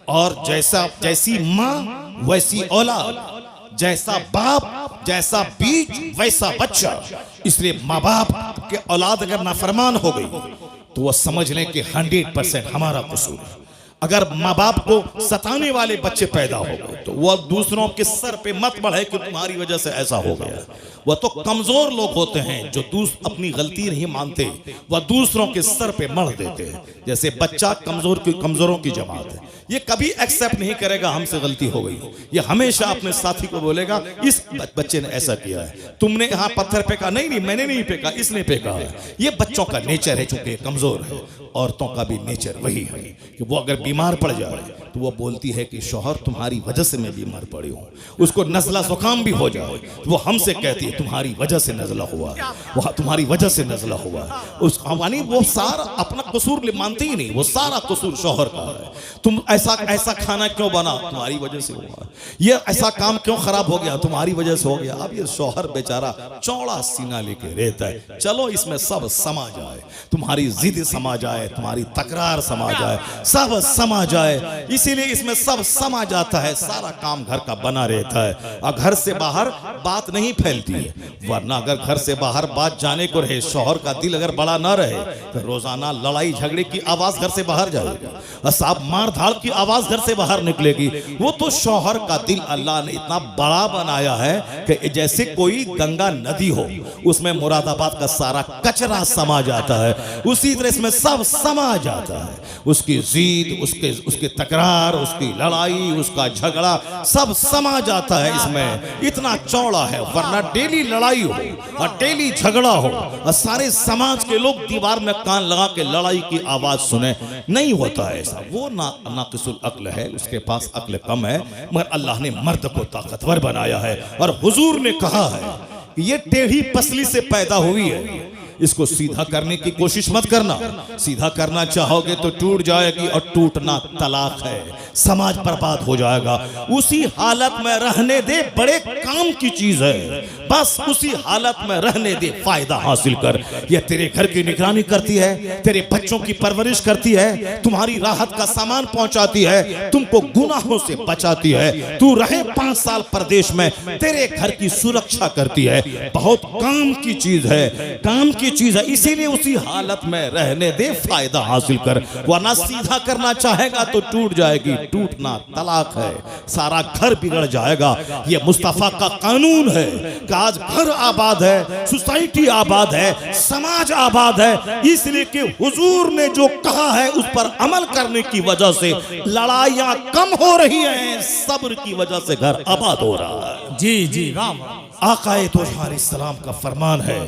और जैसी माँ वैसी औलाद, जैसा बाप जैसा बीज वैसा बच्चा। इसलिए माँ बाप के औलाद अगर नाफरमान हो गई तो वह समझ लें कि 100% हमारा कसूर है। अगर माँ बाप को सताने वाले बच्चे पैदा हो गए तो वह दूसरों के सर पे मत बढ़े कि तुम्हारी वजह से ऐसा हो गया। वह तो कमजोर लोग होते हैं जो अपनी गलती नहीं मानते, वह दूसरों के सर पे मढ़ देते हैं। जैसे बच्चा कमजोरों की जमात है, ये कभी एक्सेप्ट नहीं करेगा हमसे गलती हो गई। ये हमेशा अपने साथी को बोलेगा इस बच्चे ने ऐसा किया है, तुमने यहाँ पत्थर फेंका, नहीं मैंने नहीं फेंका, इसने फेंका है। ये बच्चों का नेचर है, चूंकि कमजोर है। औरतों का भी नेचर वही है कि वो अगर बीमार पड़ जाए तो वो बोलती है कि शौहर तुम्हारी वजह से मैं बीमार पड़ी हूँ। उसको नज़ला जुकाम भी हो जाए तो वो हमसे कहती है तुम्हारी वजह से नज़ला हुआ, वो तुम्हारी वजह से नज़ला हुआ। उस यानी वो सारा अपना कसूर मानते ही नहीं, वो सारा कसूर शौहर का है। तुम ऐसा खाना क्यों बना, तुम्हारी वजह से हुआ। ये ऐसा काम क्यों खराब हो गया, तुम्हारी वजह से हो गया। अब ये शौहर बेचारा चौड़ा सीना लेके रहता है, चलो इसमें सब समा जाए, तुम्हारी जिद समा जाए, तुम्हारी तकरार समा जाए, सब समा जाए। इसीलिए इसमें सब समा जाता है, सारा काम घर का बना रहता है और घर से बाहर बात नहीं फैलती है। वरना अगर घर से बाहर बात जाने को रहे, शौहर का दिल अगर बड़ा ना रहे तो रोजाना लड़ाई झगड़े की आवाज घर से बाहर जाएगी, साहब मार धाड़ की आवाज घर से बाहर निकलेगी। वो तो शौहर का दिल अल्लाह ने इतना बड़ा बनाया है कि जैसे कोई गंगा नदी हो, उसमें मुरादाबाद का सारा कचरा समा जाता है, उसी तरह इसमें सब समा जाता है। उसकी जीद, उसके तकरार, प्यार, उसकी लड़ाई, उसका झगड़ा सब समा जाता है इसमें। इतना चौड़ा है, वरना डेली लड़ाई हो और डेली झगड़ा हो और सारे समाज के लोग दीवार में कान लगा के लड़ाई की आवाज सुने, नहीं होता है ऐसा। वो नाकिसुल अक्ल है, उसके पास अक्ल कम है। मगर अल्लाह ने मर्द को ताकतवर बनाया है और हुजूर ने कहा है कि ये टेढ़ी पसली से पैदा हुई है, इसको सीधा करने की कोशिश मत करना। सीधा करना चाहोगे तो टूट जाएगी और टूटना तलाक है, समाज बर्बाद हो जाएगा। उसी हालत में रहने दे, बड़े काम की चीज है, बस उसी हालत में रहने दे, फायदा हासिल कर। ये तेरे घर की निगरानी करती है, तेरे बच्चों की परवरिश करती है, तुम्हारी राहत का सामान पहुंचाती है, तुमको गुनाहों से बचाती है। तू रहे 5 साल परदेश में, तेरे घर की सुरक्षा करती है। बहुत काम की चीज है, काम की चीज है, इसीलिए उसी हालत में रहने दे, फायदा हासिल कर। वरना सीधा करना चाहेगा तो टूट जाएगी, टूटना तलाक है, सारा घर बिगड़ जाएगा। ये मुस्तफा का कानून है कि आज घर आबाद है, सोसाइटी आबाद है, समाज आबाद है, इसलिए कि हुजूर ने जो कहा है उस पर अमल करने की वजह से लड़ाइयां कम हो रही हैं, सब्र की वजह से घर आबाद हो रहा है। जी जी, राम। आकाए तोहार इस्लाम का फरमान है,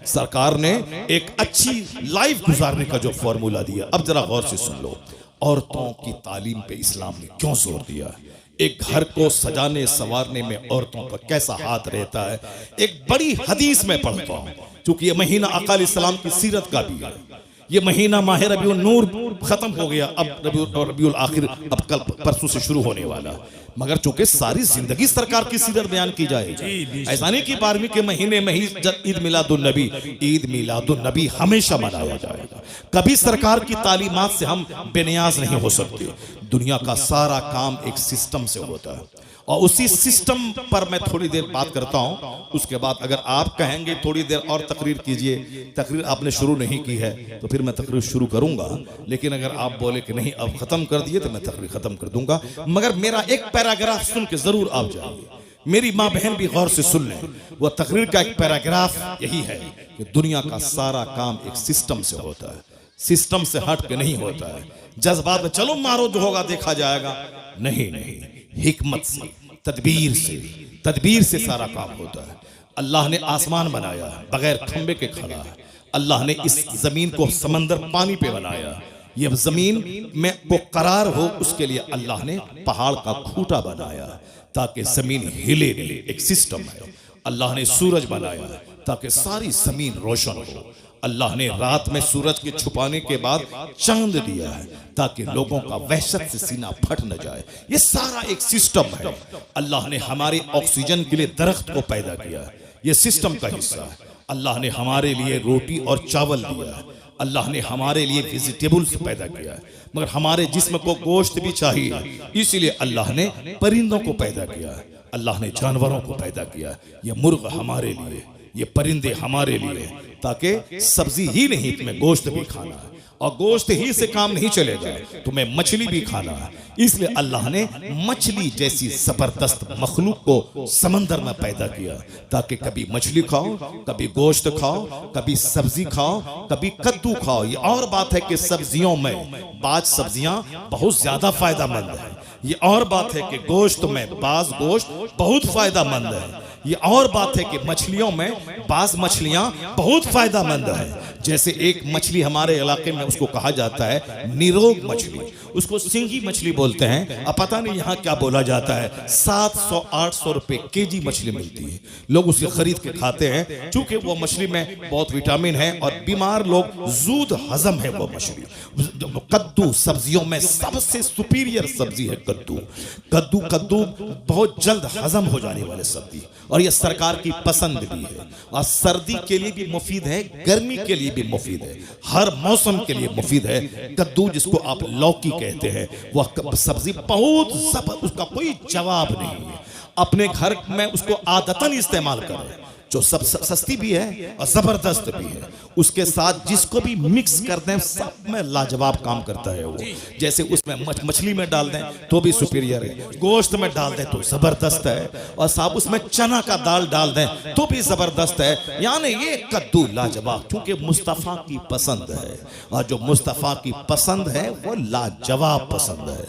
सरकार ने एक अच्छी लाइफ गुजारने का जो फॉर्मूला दिया, अब जरा गौर से सुन लो। औरतों की तालीम पे इस्लाम ने क्यों जोर दिया, एक घर को सजाने संवारने में औरतों का कैसा हाथ रहता है। एक बड़ी हदीस में पढ़ता हूं, क्योंकि ये महीना आका अलैहिस्सलाम की सीरत का भी है। ये महीना माह रबीउल नूर खत्म हो गया, अब रबीउल आखिर अब कल परसों से शुरू होने वाला। मगर चूंकि सारी जिंदगी सरकार की सीरत बयान की जाएगी, ऐसा नहीं कि 12वीं के महीने में ही ईद मिलादुन नबी हमेशा मनाया जाएगा। कभी सरकार की तालीमात से हम बेनियाज नहीं हो सकते। दुनिया का सारा काम एक सिस्टम से होता है और उसी सिस्टम पर मैं थोड़ी देर बात करता हूं। उसके बाद अगर आप कहेंगे थोड़ी देर और तकरीर कीजिए, तकरीर आपने शुरू नहीं की है तो फिर मैं तकरीर शुरू करूंगा। लेकिन अगर आप बोले कि नहीं अब खत्म कर दिए तो मैं तकरीर खत्म कर दूंगा। मगर मेरा एक पैराग्राफ सुन के जरूर आप जाइए, मेरी माँ बहन भी गौर से सुन लें। वह तकरीर का एक पैराग्राफ यही है कि दुनिया का सारा काम एक सिस्टम से होता है, सिस्टम से हट के नहीं होता है। जज्बात में चलो मारो जो होगा देखा जाएगा, नहीं नहीं, हिकमत से, तदबीर से सारा काम होता है। अल्लाह ने आसमान बनाया बगैर खंबे के खड़ा है। अल्लाह ने इस जमीन को समंदर पानी पे बनाया, ये जमीन में को करार हो उसके लिए अल्लाह ने पहाड़ का खूंटा बनाया ताकि जमीन हिले नहीं, एक सिस्टम है। अल्लाह ने सूरज बनाया ताकि सारी जमीन रोशन हो। अल्लाह ने रात में सूरज के छुपाने के बाद चांद दिया है ताकि लोगों का वहशत से सीना फट न जाए। ये सारा एक सिस्टम है। अल्लाह ने हमारे ऑक्सीजन के लिए दरख्त को पैदा किया, ये सिस्टम का हिस्सा है। अल्लाह ने हमारे लिए रोटी और चावल दिया है। अल्लाह ने हमारे लिए वेजिटेबल्स पैदा किया है। मगर हमारे जिस्म को गोश्त भी चाहिए, इसीलिए अल्लाह ने परिंदों को पैदा किया है। अल्लाह ने जानवरों को पैदा किया, ये मुर्ग हमारे लिए, ये परिंदे हमारे लिए, ताकि सब्जी ही नहीं तुम्हें गोश्त भी खाना है और गोश्त ही से काम नहीं चलेगा, तुम्हें मछली भी खाना है। इसलिए अल्लाह ने मछली जैसी जबरदस्त मखलूक को समंदर में पैदा किया ताकि कभी मछली खाओ, कभी गोश्त खाओ, कभी सब्जी खाओ, कभी कद्दू खाओ। ये और बात है कि सब्जियों में बाज सब्जियां बहुत ज्यादा फायदामंद है। ये और बात है कि गोश्त में बाज गोश्त बहुत फायदामंद है। ये और बात है कि मछलियों में बाज मछलियां बहुत फायदामंद है। जैसे एक मछली हमारे इलाके में उसको कहा जाता है निरोग मछली, उसको सिंगी मछली बोलते हैं। अब पता नहीं यहाँ क्या बोला जाता है, 700-800 रुपए केजी मछली मिलती है। लोग उसे खरीद के खाते हैं चूंकि वो मछली में बहुत विटामिन है और बीमार लोग जूद हजम है वो मछली। कद्दू सब्जियों में सबसे सुपीरियर सब्जी है कद्दू। कद्दू बहुत जल्द हजम हो जाने वाले सब्जी और यह सरकार की पसंद भी है और सर्दी के लिए भी मुफीद है, गर्मी के लिए भी मुफीद है, हर मौसम के लिए मुफीद है। कद्दू जिसको आप लौकी कहते हैं, वह सब्जी बहुत जबरदस्त, उसका कोई जवाब नहीं है। अपने घर में उसको आदतन इस्तेमाल करें, जो सब सस्ती भी है और जबरदस्त भी है। उसके साथ जिसको भी मिक्स कर दें सब में लाजवाब काम करता है वो। जैसे उसमें मछली में डाल दें तो भी सुपीरियर है, गोश्त में डाल दें तो जबरदस्त है, और साहब उसमें चना का दाल डाल दें तो भी जबरदस्त है। यानी ये कद्दू लाजवाब, क्योंकि मुस्तफ़ा की पसंद है, और जो मुस्तफ़ा की पसंद है वो लाजवाब पसंद है।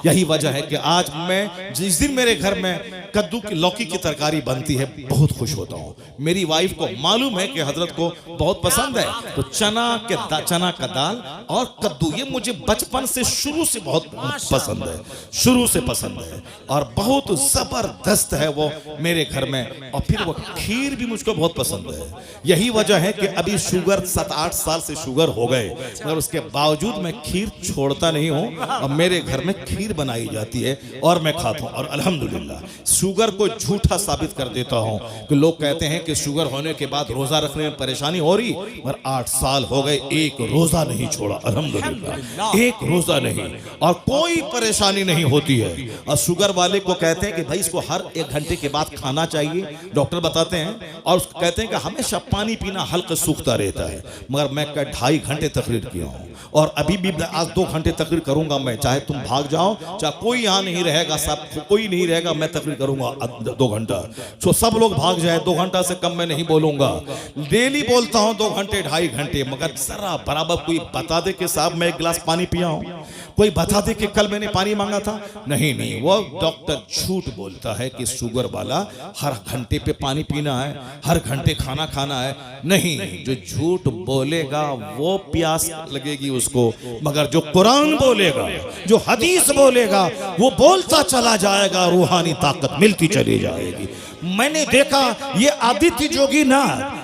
यही वजह है कि आज मैं जिस दिन मेरे घर में कद्दू की लौकी की तरकारी बनती है बहुत खुश होता हूँ। मेरी वाइफ को मालूम है कि हजरत को बहुत पसंद है, तो चना का दाल और कद्दू ये मुझे बचपन से शुरू से बहुत पसंद है, शुरू से पसंद है, और बहुत जबरदस्त है वो मेरे घर में। और फिर वो खीर भी मुझको बहुत पसंद है। यही वजह है कि अभी शुगर 7-8 साल से शुगर हो गए, मगर उसके बावजूद मैं खीर छोड़ता नहीं हूँ, और मेरे घर में खीर बनाई जाती है और मैं खाता हूँ। और अल्हम्दुलिल्लाह शुगर को झूठा साबित कर देता हूँ कि लोग कहते हैं कि शुगर होने के बाद रोजा रखने में परेशानी हो रही, मगर 8 साल हो गए एक रोजा नहीं छोड़ा, अल्हम्दुलिल्लाह एक रोजा नहीं, और कोई परेशानी नहीं होती है। और शुगर वाले को कहते हैं कि भाई इसको हर 1 घंटे के बाद खाना चाहिए, डॉक्टर बताते हैं, और कहते हैं कि हमेशा पानी पीना हल्का सूखता रहता है। मगर मैं 2.5 घंटे तकरीर किया हूँ, और अभी भी आज 2 घंटे तकरीर करूंगा मैं, चाहे तुम भाग जाओ, चाहे कोई यहाँ नहीं रहेगा, सब कोई नहीं रहेगा, मैं तकरीर करूंगा 2 घंटा। तो सब लोग भाग जाए, 2 घंटा से कम मैं नहीं बोलूंगा। डेली बोलता हूँ 2 घंटे 2.5 घंटे, मगर जरा बराबर कोई बता दे कि साहब मैं 1 गिलास पानी पिया हूँ, कोई बता दे कि कल मैंने पानी मांगा था। नहीं, वो डॉक्टर झूठ बोलता है कि शुगर वाला हर घंटे पे पानी पीना है, हर घंटे खाना खाना है। नहीं, जो झूठ बोलेगा वो प्यास लगेगी उसको, मगर जो कुरान बोलेगा, जो हदीस बोलेगा, वो बोलता चला जाएगा, रूहानी ताकत मिलती चली जाएगी। मैंने देखा ये आदित्य जोगी ना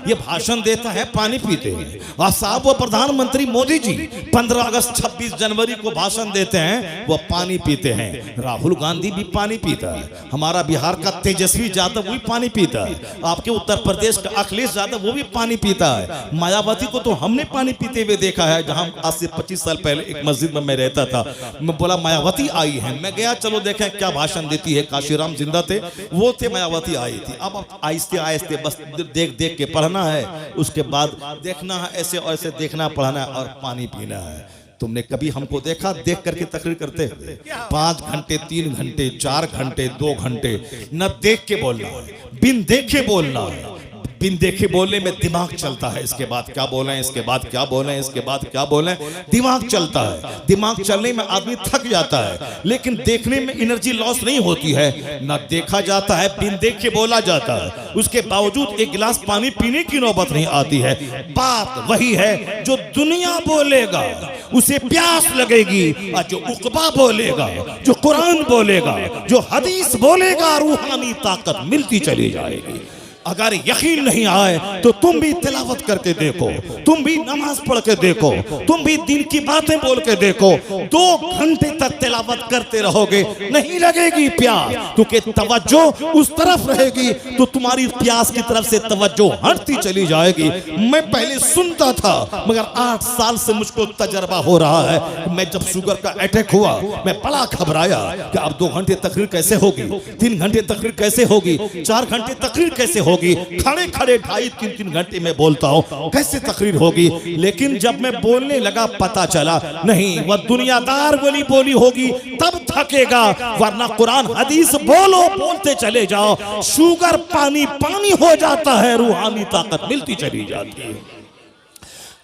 ये भाषण देता है, पानी पीते हैं, और साहब वो प्रधानमंत्री मोदी जी 15 अगस्त 26 जनवरी को भाषण देते हैं, वो पानी पीते हैं। राहुल गांधी भी पानी पीता है, हमारा बिहार का तेजस्वी यादव भी पानी पीता है, आपके उत्तर प्रदेश का अखिलेश यादव वो भी पानी पीता है, मायावती को तो हमने पानी पीते हुए देखा है। जहां आज से 25 साल पहले एक मस्जिद में मैं रहता था, मैं बोला मायावती आई है, मैं गया चलो देखें क्या भाषण देती है। काशीराम जिंदा थे, वो थे, मायावती आई थी। अब आहिस्ते आहिस्ते बस देख देख के पढ़ना है, उसके बाद देखना है, ऐसे और ऐसे देखना पढ़ना है, और पानी पीना है। तुमने कभी हमको देखा देख करके तकरीर करते हुए? 5 घंटे 3 घंटे 4 घंटे 2 घंटे न देख के बोलना है, बिन देखे बोलना है। बिन देखे बोलने में दिमाग चलता है, इसके बाद क्या बोलें, इसके बाद क्या बोलें, इसके बाद क्या बोलें, दिमाग चलता है। दिमाग चलने में आदमी थक जाता है, लेकिन देखने में एनर्जी लॉस नहीं होती है। ना देखा जाता है, बिन देखे बोला जाता है, उसके बावजूद 1 गिलास पानी पीने की नौबत नहीं आती है। बात वही है, जो दुनिया बोलेगा उसे प्यास लगेगी, और जो उकबा बोलेगा, जो कुरान बोलेगा, जो हदीस बोलेगा, रूहानी ताकत मिलती चली जाएगी। अगर यकीन नहीं आए तो तुम भी तिलावत करके देखो, तुम भी नमाज पढ़ के देखो, तुम भी दिन की बातें बोल के देखो। 2 घंटे तक तिलावत करते रहोगे, नहीं लगेगी प्यास, क्योंकि तवज्जो उस तरफ रहेगी तो तुम्हारी प्यास की तरफ से तवज्जो हटती चली जाएगी। मैं पहले सुनता था, मगर 8 साल से मुझको तजर्बा हो रहा है। मैं जब शुगर का अटैक हुआ, मैं बड़ा घबराया कि अब 2 घंटे तकरीर कैसे होगी, 3 घंटे तकरीर कैसे होगी, 4 घंटे तकरीर कैसे होगी, खड़े खड़े 2.5-3 घंटे में बोलता हूं, कैसे तकरीर होगी। लेकिन जब मैं बोलने लगा पता चला नहीं, वह दुनियादार वाली बोली होगी तब थकेगा, वरना कुरान हदीस बोलो, बोलते चले जाओ, शुगर पानी पानी हो जाता है, रूहानी ताकत मिलती चली जाती है।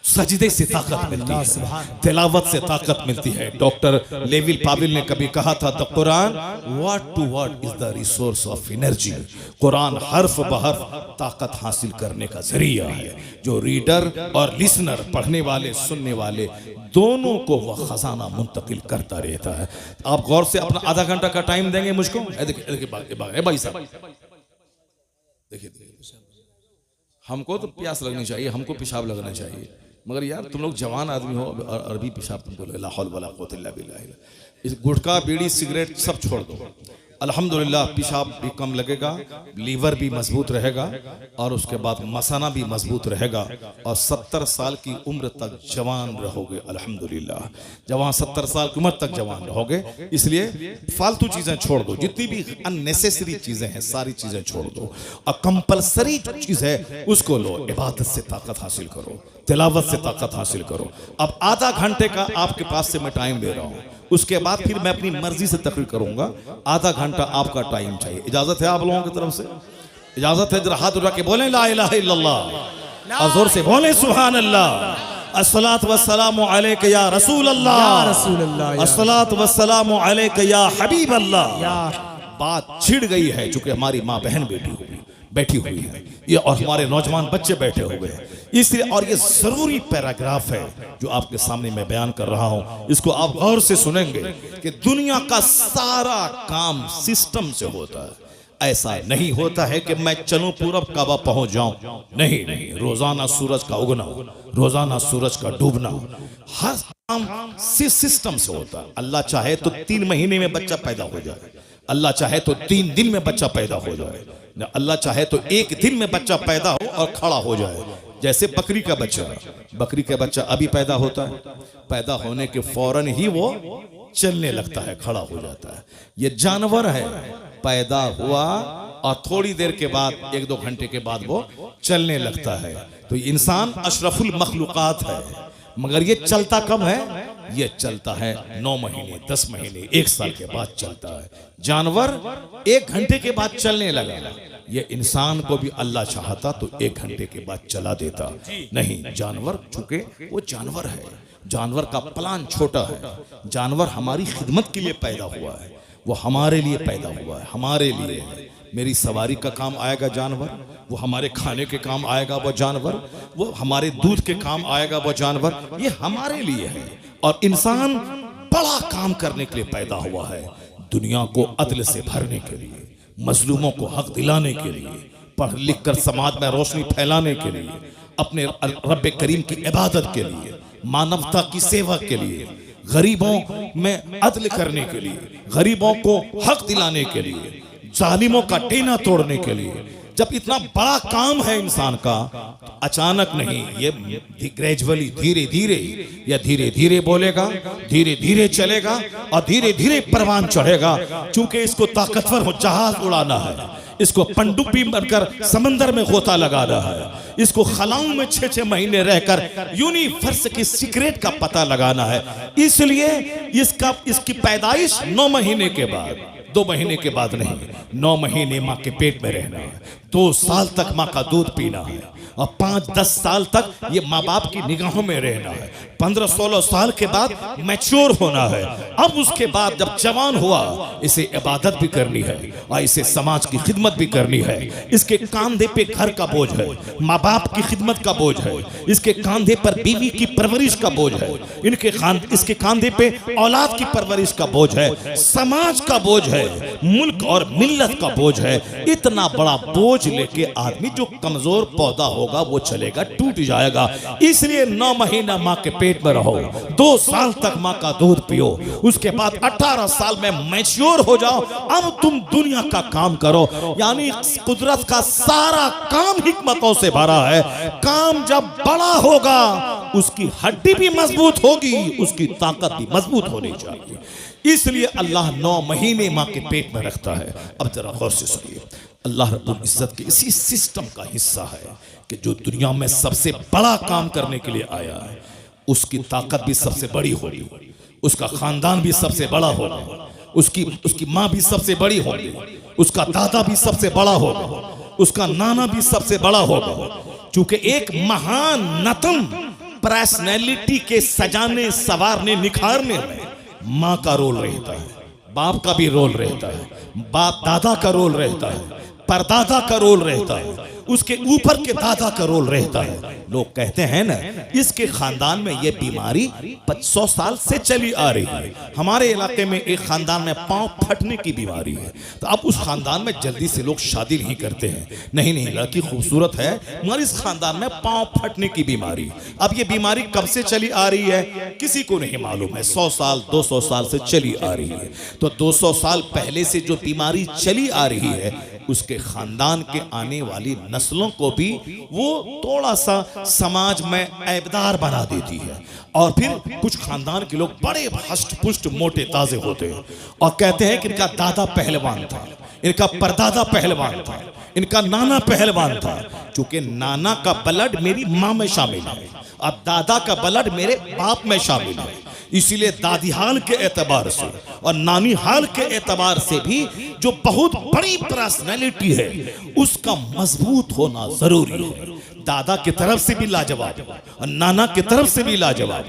सजदे से ताकत मिलती है, तिलावत से ताकत मिलती है। डॉक्टर लेविल पाविल ने कभी कहा था, the Quran word to word is the resource of energy. Quran हर्फ बहर्फ ताकत हासिल करने का जरिया है। जो रीडर और लिसनर, पढ़ने वाले सुनने वाले, दोनों को वह खजाना मुंतकिल करता रहता है। आप गौर से अपना आधा घंटा का टाइम देंगे मुझको। देखिए भाई साहब, देखिए हमको तो प्यास लगनी चाहिए, हमको पेशाब लगना चाहिए, मगर यार तुम लोग जवान आदमी हो, अरबी पेशाब तुमको ला हौल वला कुव्वत इल्ला बिल्लाह। इस गुटखा बीड़ी सिगरेट सब छोड़ दो, अल्हम्दुलिल्लाह पेशाब भी कम लगेगा, लीवर भी मजबूत रहेगा और उसके बाद मसाना भी मजबूत रहेगा और 70 साल की उम्र तक जवान रहोगे। अल्हम्दुलिल्लाह जवान 70 साल की उम्र तक जवान रहोगे। इसलिए फालतू चीजें छोड़ दो, जितनी भी अननेसेसरी चीजें हैं सारी चीजें छोड़ दो और कंपलसरी जो चीज है उसको लो। इबादत से ताकत हासिल करो, तिलावत से ताकत हासिल करो। अब आधा घंटे का आपके पास से मैं टाइम दे रहा हूँ, उसके बाद फिर मैं अपनी मर्जी से तकरीर करूंगा। आधा घंटा आपका टाइम चाहिए। इजाजत है आप लोगों की तरफ से? इजाजत है? जरा हाथ उठा के बोलें ला इलाहा इल्लल्लाह और जोर से बोलें सुभान अल्लाह। अस्सलातु वस्सलामु अलैका या रसूल अल्लाह, अस्सलातु वस्सलामु अलैका या हबीब अल्लाह। बात छिड़ गई है चूंकि हमारी माँ बहन बैठी हुई है ये और हमारे नौजवान बच्चे बैठे हुए हैं, इसलिए और ये जरूरी पैराग्राफ है जो आपके सामने मैं बयान कर रहा हूं। इसको आप गौर से सुनेंगे कि दुनिया का सारा काम सिस्टम से होता है। ऐसा नहीं होता है कि मैं चलूं पूरब काबा पहुंच जाऊं, नहीं नहीं। रोजाना सूरज का उगना, रोजाना सूरज का डूबना, हर काम सिस्टम से होता है। अल्लाह चाहे तो 3 महीने में बच्चा पैदा हो जाए, अल्लाह चाहे तो 3 दिन में बच्चा पैदा हो जाए, अल्लाह चाहे तो 1 दिन में बच्चा पैदा हो और खड़ा हो जाए। जैसे बकरी का बच्चा अभी पैदा होता है, पैदा होने के फौरन ही वो चलने लगता है, खड़ा हो जाता है। ये जानवर है, पैदा हुआ और थोड़ी देर के बाद 1-2 घंटे के बाद वो चलने लगता है। तो इंसान अशरफुल मखलूकात है, मगर ये चलता कब है? ये चलता है 9 महीने, 10 महीने, 1 साल के बाद चलता है। जानवर 1 घंटे के बाद चलने लगा। ये इंसान को भी अल्लाह चाहता तो 1 घंटे के बाद चला देता, नहीं। जानवर चूंकि वो जानवर है, जानवर का प्लान छोटा है। जानवर हमारी खिदमत के लिए पैदा हुआ है, वो हमारे लिए पैदा हुआ है, हमारे लिए है। मेरी सवारी का काम आएगा जानवर, वो हमारे खाने के काम आएगा वो जानवर, वो हमारे दूध के काम आएगा वो जानवर, ये हमारे लिए है। और इंसान बड़ा काम करने के लिए पैदा हुआ है, दुनिया को अदल से भरने के लिए, मजलूमों को हक दिलाने के लिए, पढ़ लिख कर समाज में रोशनी फैलाने के लिए, अपने रब्बे करीम की इबादत के लिए, मानवता की सेवा के लिए, गरीबों में अदल करने के लिए, गरीबों को हक दिलाने के लिए, जालिमों का टेना तोड़ने के लिए। जब इतना बड़ा काम है इंसान का, तो अचानक नहीं, ये ग्रेजुअली, धीरे धीरे, या धीरे धीरे बोलेगा, धीरे धीरे चलेगा और धीरे धीरे परवान चढ़ेगा। क्योंकि इसको ताकतवर हो जहाज उड़ाना है, इसको पनडुब्बी बनकर समंदर में गोता लगाना है, इसको खलाओं में 6-6 महीने रहकर यूनिवर्स की सीक्रेट का पता लगाना है। इसलिए इसकी पैदाइश 9 महीने के बाद, 2 महीने के बाद नहीं, 9 महीने माँ के पेट में रहना है, 2 साल तक माँ का दूध पीना है और 5-10 साल तक ये माँ बाप की निगाहों में रहना है। 15-16 साल के बाद मैच्योर होना है। अब उसके बाद जब जवान हुआ, इसे इबादत भी करनी है और इसे समाज की खिदमत भी करनी है। इसके कांधे पे घर का बोझ है, माँ बाप की खिदमत का बोझ है, इसके कांधे पर बीवी की परवरिश का बोझ है, इसके कांधे पे औलाद की परवरिश का बोझ है, समाज का बोझ है, मुल्क और मिल्लत का बोझ है। इतना बड़ा बोझ लेके आदमी, जो कमजोर पौधा होगा वो चलेगा, टूट जाएगा। इसलिए 9 महीना माँ के पेट में रहो, 2 साल तक माँ का दूध पियो, उसके बाद 18 साल में मैच्योर हो जाओ। अब तुम दुनिया का काम करो। यानी कुदरत का सारा काम हिकमतों से भरा है। काम जब बड़ा होगा, उसकी हड्डी भी मजबूत होगी, उसकी ताकत भी मजबूत होनी चाहिए। इसलिए अल्लाह 9 महीने माँ के पेट में रखता है। अब जरा गौर से सुनिए, अल्लाह रब्बुल इज्जत के इसी सिस्टम का हिस्सा है कि जो दुनिया में सबसे बड़ा काम करने के लिए आया है, उसकी ताकत भी सबसे बड़ी होगी, उसका खानदान भी सबसे बड़ा होगा, उसकी माँ भी सबसे बड़ी होगी, उसका दादा भी सबसे बड़ा होगा, उसका नाना भी सबसे बड़ा होगा। चूंकि एक महान नतम पर्सनैलिटी के सजाने, संवारने, निखारने में माँ का रोल रहता है, बाप का भी रोल रहता है, बाप दादा का रोल रहता है, परदादा का रोल रहता है उसके ऊपर के दादा का रोल रहता है। लोग कहते हैं ना, इसके खानदान में ये बीमारी 100 साल से चली आ रही है। हमारे इलाके में एक खानदान में पांव फटने की बीमारी है, तो अब उस खानदान में जल्दी से लोग शादी नहीं करते हैं। नहीं नहीं, लड़की खूबसूरत है मगर इस खानदान में पांव फटने की बीमारी। अब ये बीमारी कब से चली आ रही है किसी को नहीं मालूम है। 100 साल 200 साल से चली आ रही है। तो 200 साल पहले से जो बीमारी चली आ रही है, उसके खानदान के आने वाली नस्लों को भी वो थोड़ा सा समाज में ऐबदार बना देती है। और फिर कुछ खानदान के लोग बड़े हष्ट पुष्ट मोटे ताजे होते हैं और कहते हैं कि इनका दादा पहलवान था, इनका परदादा पहलवान था, इनका नाना पहलवान था। क्योंकि नाना का ब्लड मेरी माँ में शामिल है, अब दादा का ब्लड मेरे बाप में शामिल है, इसीलिए दादी हाल के एतबार से और नानी हाल के एतबार से भी जो बहुत बड़ी पर्सनैलिटी है उसका मजबूत होना जरूरी है। दादा की तरफ से भी लाजवाब और नाना की तरफ से भी लाजवाब।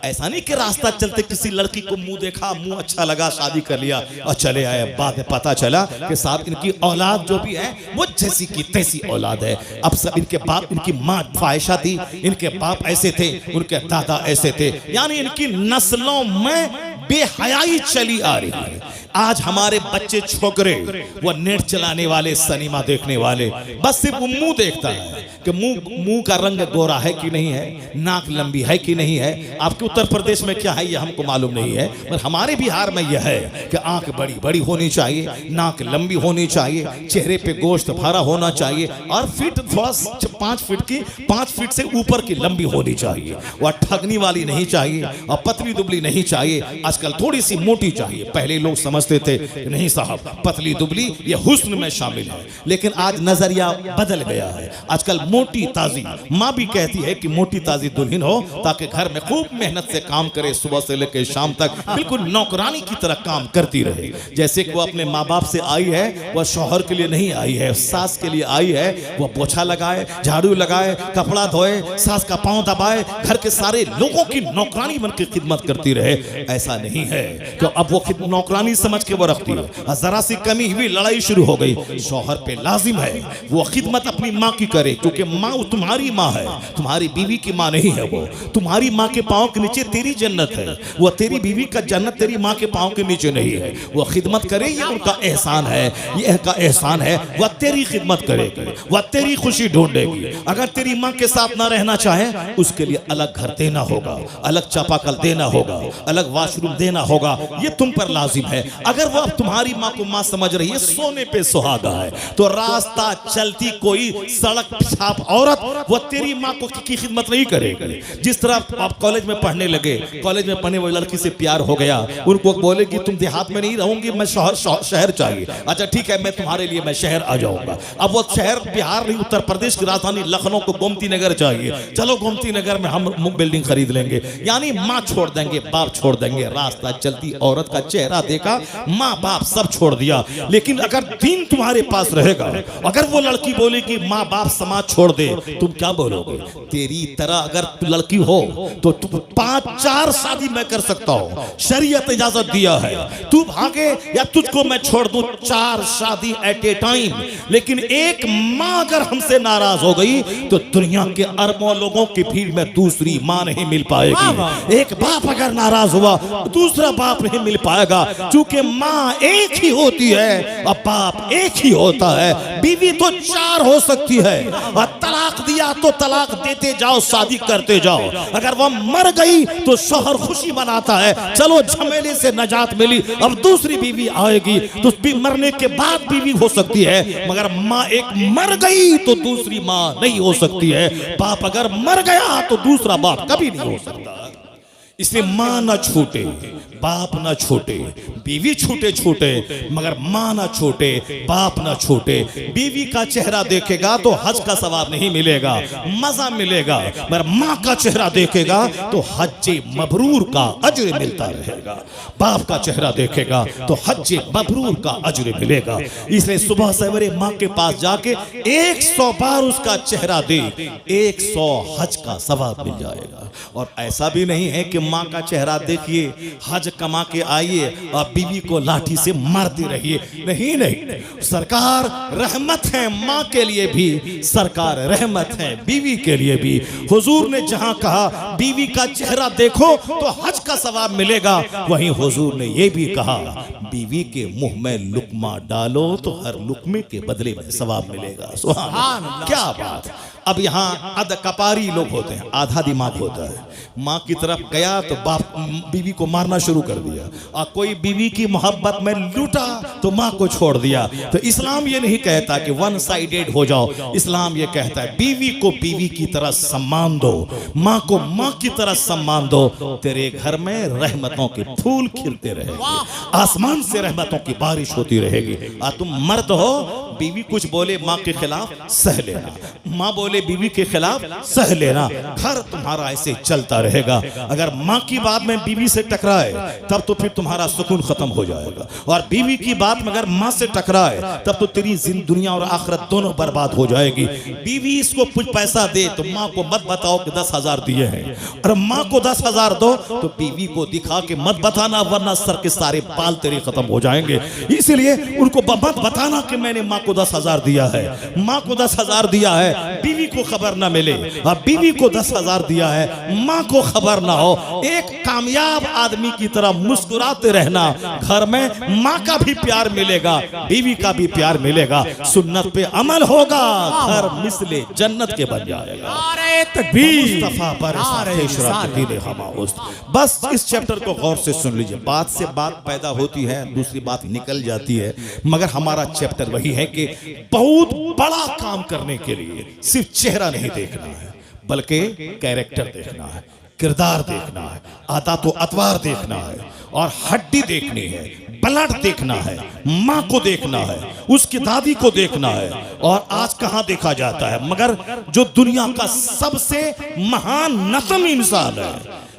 ऐसा नहीं कि रास्ता चलते किसी लड़की को मुंह देखा, मुंह अच्छा लगा, शादी कर लिया और चले आए। बाद में पता चला कि साहब इनकी औलाद जो भी है वो जैसी की तैसी औलाद है। अब सब इनके बाप, इनकी माँ फाहिशा थी, इनके बाप ऐसे थे, उनके दादा ऐसे थे, यानी इनकी नस्लों में बेहयाई चली आ रही है। आज हमारे बच्चे छोकरे वो नेट चलाने वाले, सिनेमा देखने वाले, बस सिर्फ मुंह देखता है कि मुंह का रंग गोरा है कि नहीं है, नाक लंबी है कि नहीं है। आपके उत्तर प्रदेश में क्या है ये हमको मालूम नहीं है, पर हमारे बिहार में यह है कि आंख बड़ी बड़ी होनी चाहिए, नाक लंबी होनी चाहिए, चेहरे पे गोश्त भरा होना चाहिए और फिट 5 फीट से ऊपर की लंबी होनी चाहिए। वह ठगनी वाली नहीं चाहिए और पतली दुबली नहीं चाहिए। आजकल थोड़ी सी मोटी चाहिए। पहले लोग समझते थे नहीं साहब पतली दुबली ये हुस्न में शामिल है, लेकिन आज नजरिया बदल गया है। आजकल मोटी ताजी, माँ भी कहती है कि मोटी ताजी दुल्हन हो ताकि घर में खूब मेहनत से काम करे, सुबह से लेकर शाम तक बिल्कुल नौकरानी की तरह काम करती रहे। जैसे कि वो अपने माँ बाप से आई है, वह शौहर के लिए नहीं आई है, सास के लिए आई है। वह पोछा लगाए, झाड़ू लगाए, कपड़ा धोए, सास का पांव दबाए, घर के सारे लोगों की नौकरानी बनकर खिदमत करती रहे। ऐसा नहीं है कि अब वो नौकरानी समझ के वो रखती है। जरा सी कमी हुई लड़ाई शुरू हो गई। शौहर पे लाजिम है वो खिदमत अपनी माँ की करे, क्योंकि माँ तुम्हारी माँ है, तुम्हारी बीवी की माँ नहीं है। वो तुम्हारी माँ के पाँव के नीचे तेरी जन्नत है, वो तेरी बीवी का जन्नत तेरी माँ के पाँव के नीचे नहीं है। वो खिदमत करे, ये उनका एहसान है, ये का एहसान है। वह तेरी खिदमत करेगी, वह तेरी खुशी ढूंढेगी। अगर तेरी माँ के साथ ना रहना चाहे उसके लिए अलग घर देना होगा, अलग चापाकल देना होगा, अलग वाशरूम देना होगा, ये तुम पर लाजिम है। अगर वो अब तुम्हारी माँ को माँ समझ रही है, सोने पे सुहागा है, तो रास्ता चलती कोई सड़क पेशाब औरत वो तेरी माँ को की खिदमत नहीं करेगी। जिस तरह आप कॉलेज में पढ़ने लगे, कॉलेज में पढ़ने वाली लड़की से प्यार हो गया, उनको बोलेगी तुम देहात में नहीं रहूंगी, मैं शहर चाहिए। अच्छा ठीक है, मैं तुम्हारे लिए मैं शहर आ जाऊंगा। अब वो शहर बिहार नहीं, उत्तर प्रदेश की राजधानी लखनऊ को गोमती नगर चाहिए। चलो गोमती नगर में हम बिल्डिंग खरीद लेंगे, यानी माँ छोड़ देंगे, बाप छोड़ देंगे। रास्ता चलती औरत का चेहरा देखा, माँ बाप सब छोड़ दिया। लेकिन अगर दीन तुम्हारे पास रहेगा, अगर वो लड़की बोलेगी माँ बाप समाज छोड़ दे, तुम क्या बोलोगे? तेरी तरह अगर लड़की हो तो तुम 5-4 शादी मैं कर सकता हूं, शरीयत इजाजत दिया है। तू भागे या तुझको मैं छोड़ दूं, 4 शादी एट ए टाइम। लेकिन एक माँ अगर हमसे नाराज हो गई तो दुनिया के अरबों लोगों की भीड़ में दूसरी माँ नहीं मिल पाएगी। एक बाप अगर नाराज हुआ दूसरा बाप नहीं मिल पाएगा, क्योंकि माँ एक ही होती है और बाप एक ही होता है। बीवी तो 4 हो सकती है और तलाक दिया तो तलाक देते जाओ, शादी करते जाओ। अगर वह मर गई तो शौहर खुशी मनाता है, चलो झमेले से नजात मिली, अब दूसरी बीवी आएगी। तो मरने के बाद बीवी हो सकती है, मगर माँ एक मर गई तो दूसरी माँ नहीं हो सकती है। बाप अगर मर गया तो दूसरा बाप कभी नहीं हो सकता। इसलिए माँ ना छूटे, बाप ना छूटे, बीवी छूटे मगर माँ ना छूटे, बाप ना छूटे। बीवी का चेहरा देखेगा तो हज का सवाब नहीं मिलेगा, मजा मिलेगा, मगर माँ का चेहरा देखेगा तो हज मबरूर का अजर मिलता रहेगा। बाप का चेहरा देखेगा तो हज मबरूर का अजर मिलेगा। इसलिए सुबह सवेरे माँ के पास जाके 100 बार उसका चेहरा दे, 100 हज का सवाब मिल जाएगा। और ऐसा भी नहीं है कि माँ का चेहरा देखिए, हज कमा के आइए और बीवी को लाठी से मारते रहिए। नहीं नहीं, सरकार रहमत है माँ के लिए भी, सरकार रहमत है बीवी के लिए भी। हुजूर ने जहां कहा बीवी का चेहरा देखो तो हज का सवाब मिलेगा, वहीं हुजूर ने यह भी कहा बीवी के मुंह में लुकमा डालो तो हर लुकमे के बदले में सवाब मिलेगा। सुभान अल्लाह, क्या बात। अब यहाँ अध कपारी लोग होते हैं, आधा दिमाग होता है। माँ की तरफ गया तो बाप बीवी को मारना शुरू कर दिया, और कोई बीवी की मोहब्बत में लूटा तो माँ को छोड़ दिया। तो इस्लाम ये नहीं कहता कि वन साइडेड हो जाओ, इस्लाम ये कहता है बीवी को बीवी की तरह सम्मान दो, माँ को माँ की तरह सम्मान दो। तेरे घर में रहमतों के फूल खिलते रहेंगे, आसमान से रहमतों की बारिश होती रहेगी। और तुम मर्द हो, बीवी कुछ बोले माँ के खिलाफ सह लेना, माँ बोले बीवी के खिलाफ सह लेना, घर तुम्हारा ऐसे चलता रहेगा। अगर माँ की बात में बीवी से टकराए तब तो फिर तुम्हारा सुकून खत्म हो जाएगा, और बीवी की बात में अगर माँ से टकराए तब तो तेरी दुनिया और आखिरत दोनों बर्बाद हो जाएगी। बीवी इसको कुछ पैसा दे तो माँ को मत बताओ कि 10,000 दिए हैं, और माँ को 10,000 दो तो बीवी को दिखा के मत बताना, वरना सर के सारे बाल तेरे खत्म हो जाएंगे। इसलिए उनको मत बताना कि मैंने माँ को 10,000 दिया है, माँ को 10,000 दिया है, बीवी को खबर ना मिले, और बीवी को 10,000 दिया है, माँ को खबर ना हो। एक कामयाब आदमी की तरह मुस्कुराते रहना, घर में माँ का भी प्यार मिलेगा, बीवी का भी प्यार मिलेगा, सुन्नत पे अमल होगा, घर मिसले जन्नत के बन जाएगा। बस इस चैप्टर को गौर से सुन लीजिए, बात से बात पैदा होती है, दूसरी बात निकल जाती है, मगर हमारा चैप्टर वही है कि बहुत बड़ा काम करने के लिए सिर्फ चेहरा नहीं देखना है, बल्कि कैरेक्टर देखना है, किरदार देखना है, आदत व अतवार देखना है, और हड्डी देखनी है, ब्लड देखना है, माँ को देखना है, उसकी दादी को देखना है। और आज कहाँ देखा जाता है, मगर जो दुनिया का सबसे महान नस्म इंसान है,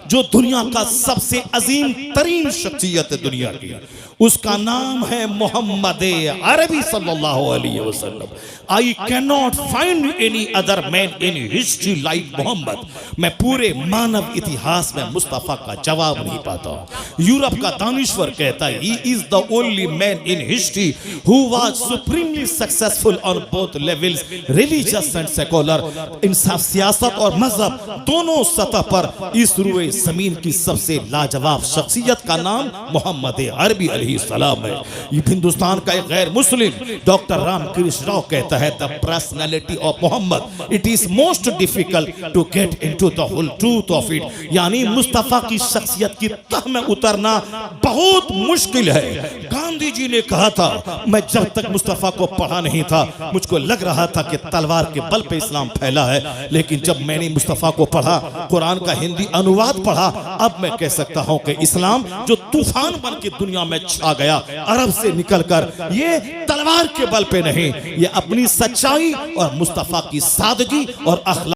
जो दुनिया का सबसे अजीम तरीन शख्सियत है दुनिया की, उसका नाम है मोहम्मद अरबी सल्लल्लाहु अलैहि वसल्लम। I can not find any other man in history like Muhammad. मैं पूरे मानव इतिहास में मुस्तफा का जवाब नहीं पाता। यूरोप का दानिश्वर कहता है he is the only man in history who was supremely successful on both levels, religious and secular. इंसाफ, सियासत और मजहब दोनों सतह पर इस रुए जमीन की सबसे लाजवाब शख्सियत का नाम मोहम्मद अरबी अलैहिस्सलाम है। ये हिंदुस्तान का एक गैर मुस्लिम डॉक्टर रामकृष्ण राव कहता है the personality of Muhammad it is most difficult to get into the whole truth of it. यानी मुस्तफा की शख्सियत की तह में उतरना बहुत मुश्किल है। गांधी जी ने कहा था, मैं जब तक मुस्तफा को पढ़ा नहीं था मुझको लग रहा था कि तलवार के बल पे इस्लाम फैला है, लेकिन जब मैंने मुस्तफा को पढ़ा, कुरान का हिंदी अनुवाद पढ़ा, अब मैं कह सकता हूं कि इस्लाम जो तूफान बन के दुनिया में छा गया अरब से निकलकर, ये तलवार के बल पे नहीं, ये अपनी सच्चाई और मुस्तफा की सादगी और अखलाक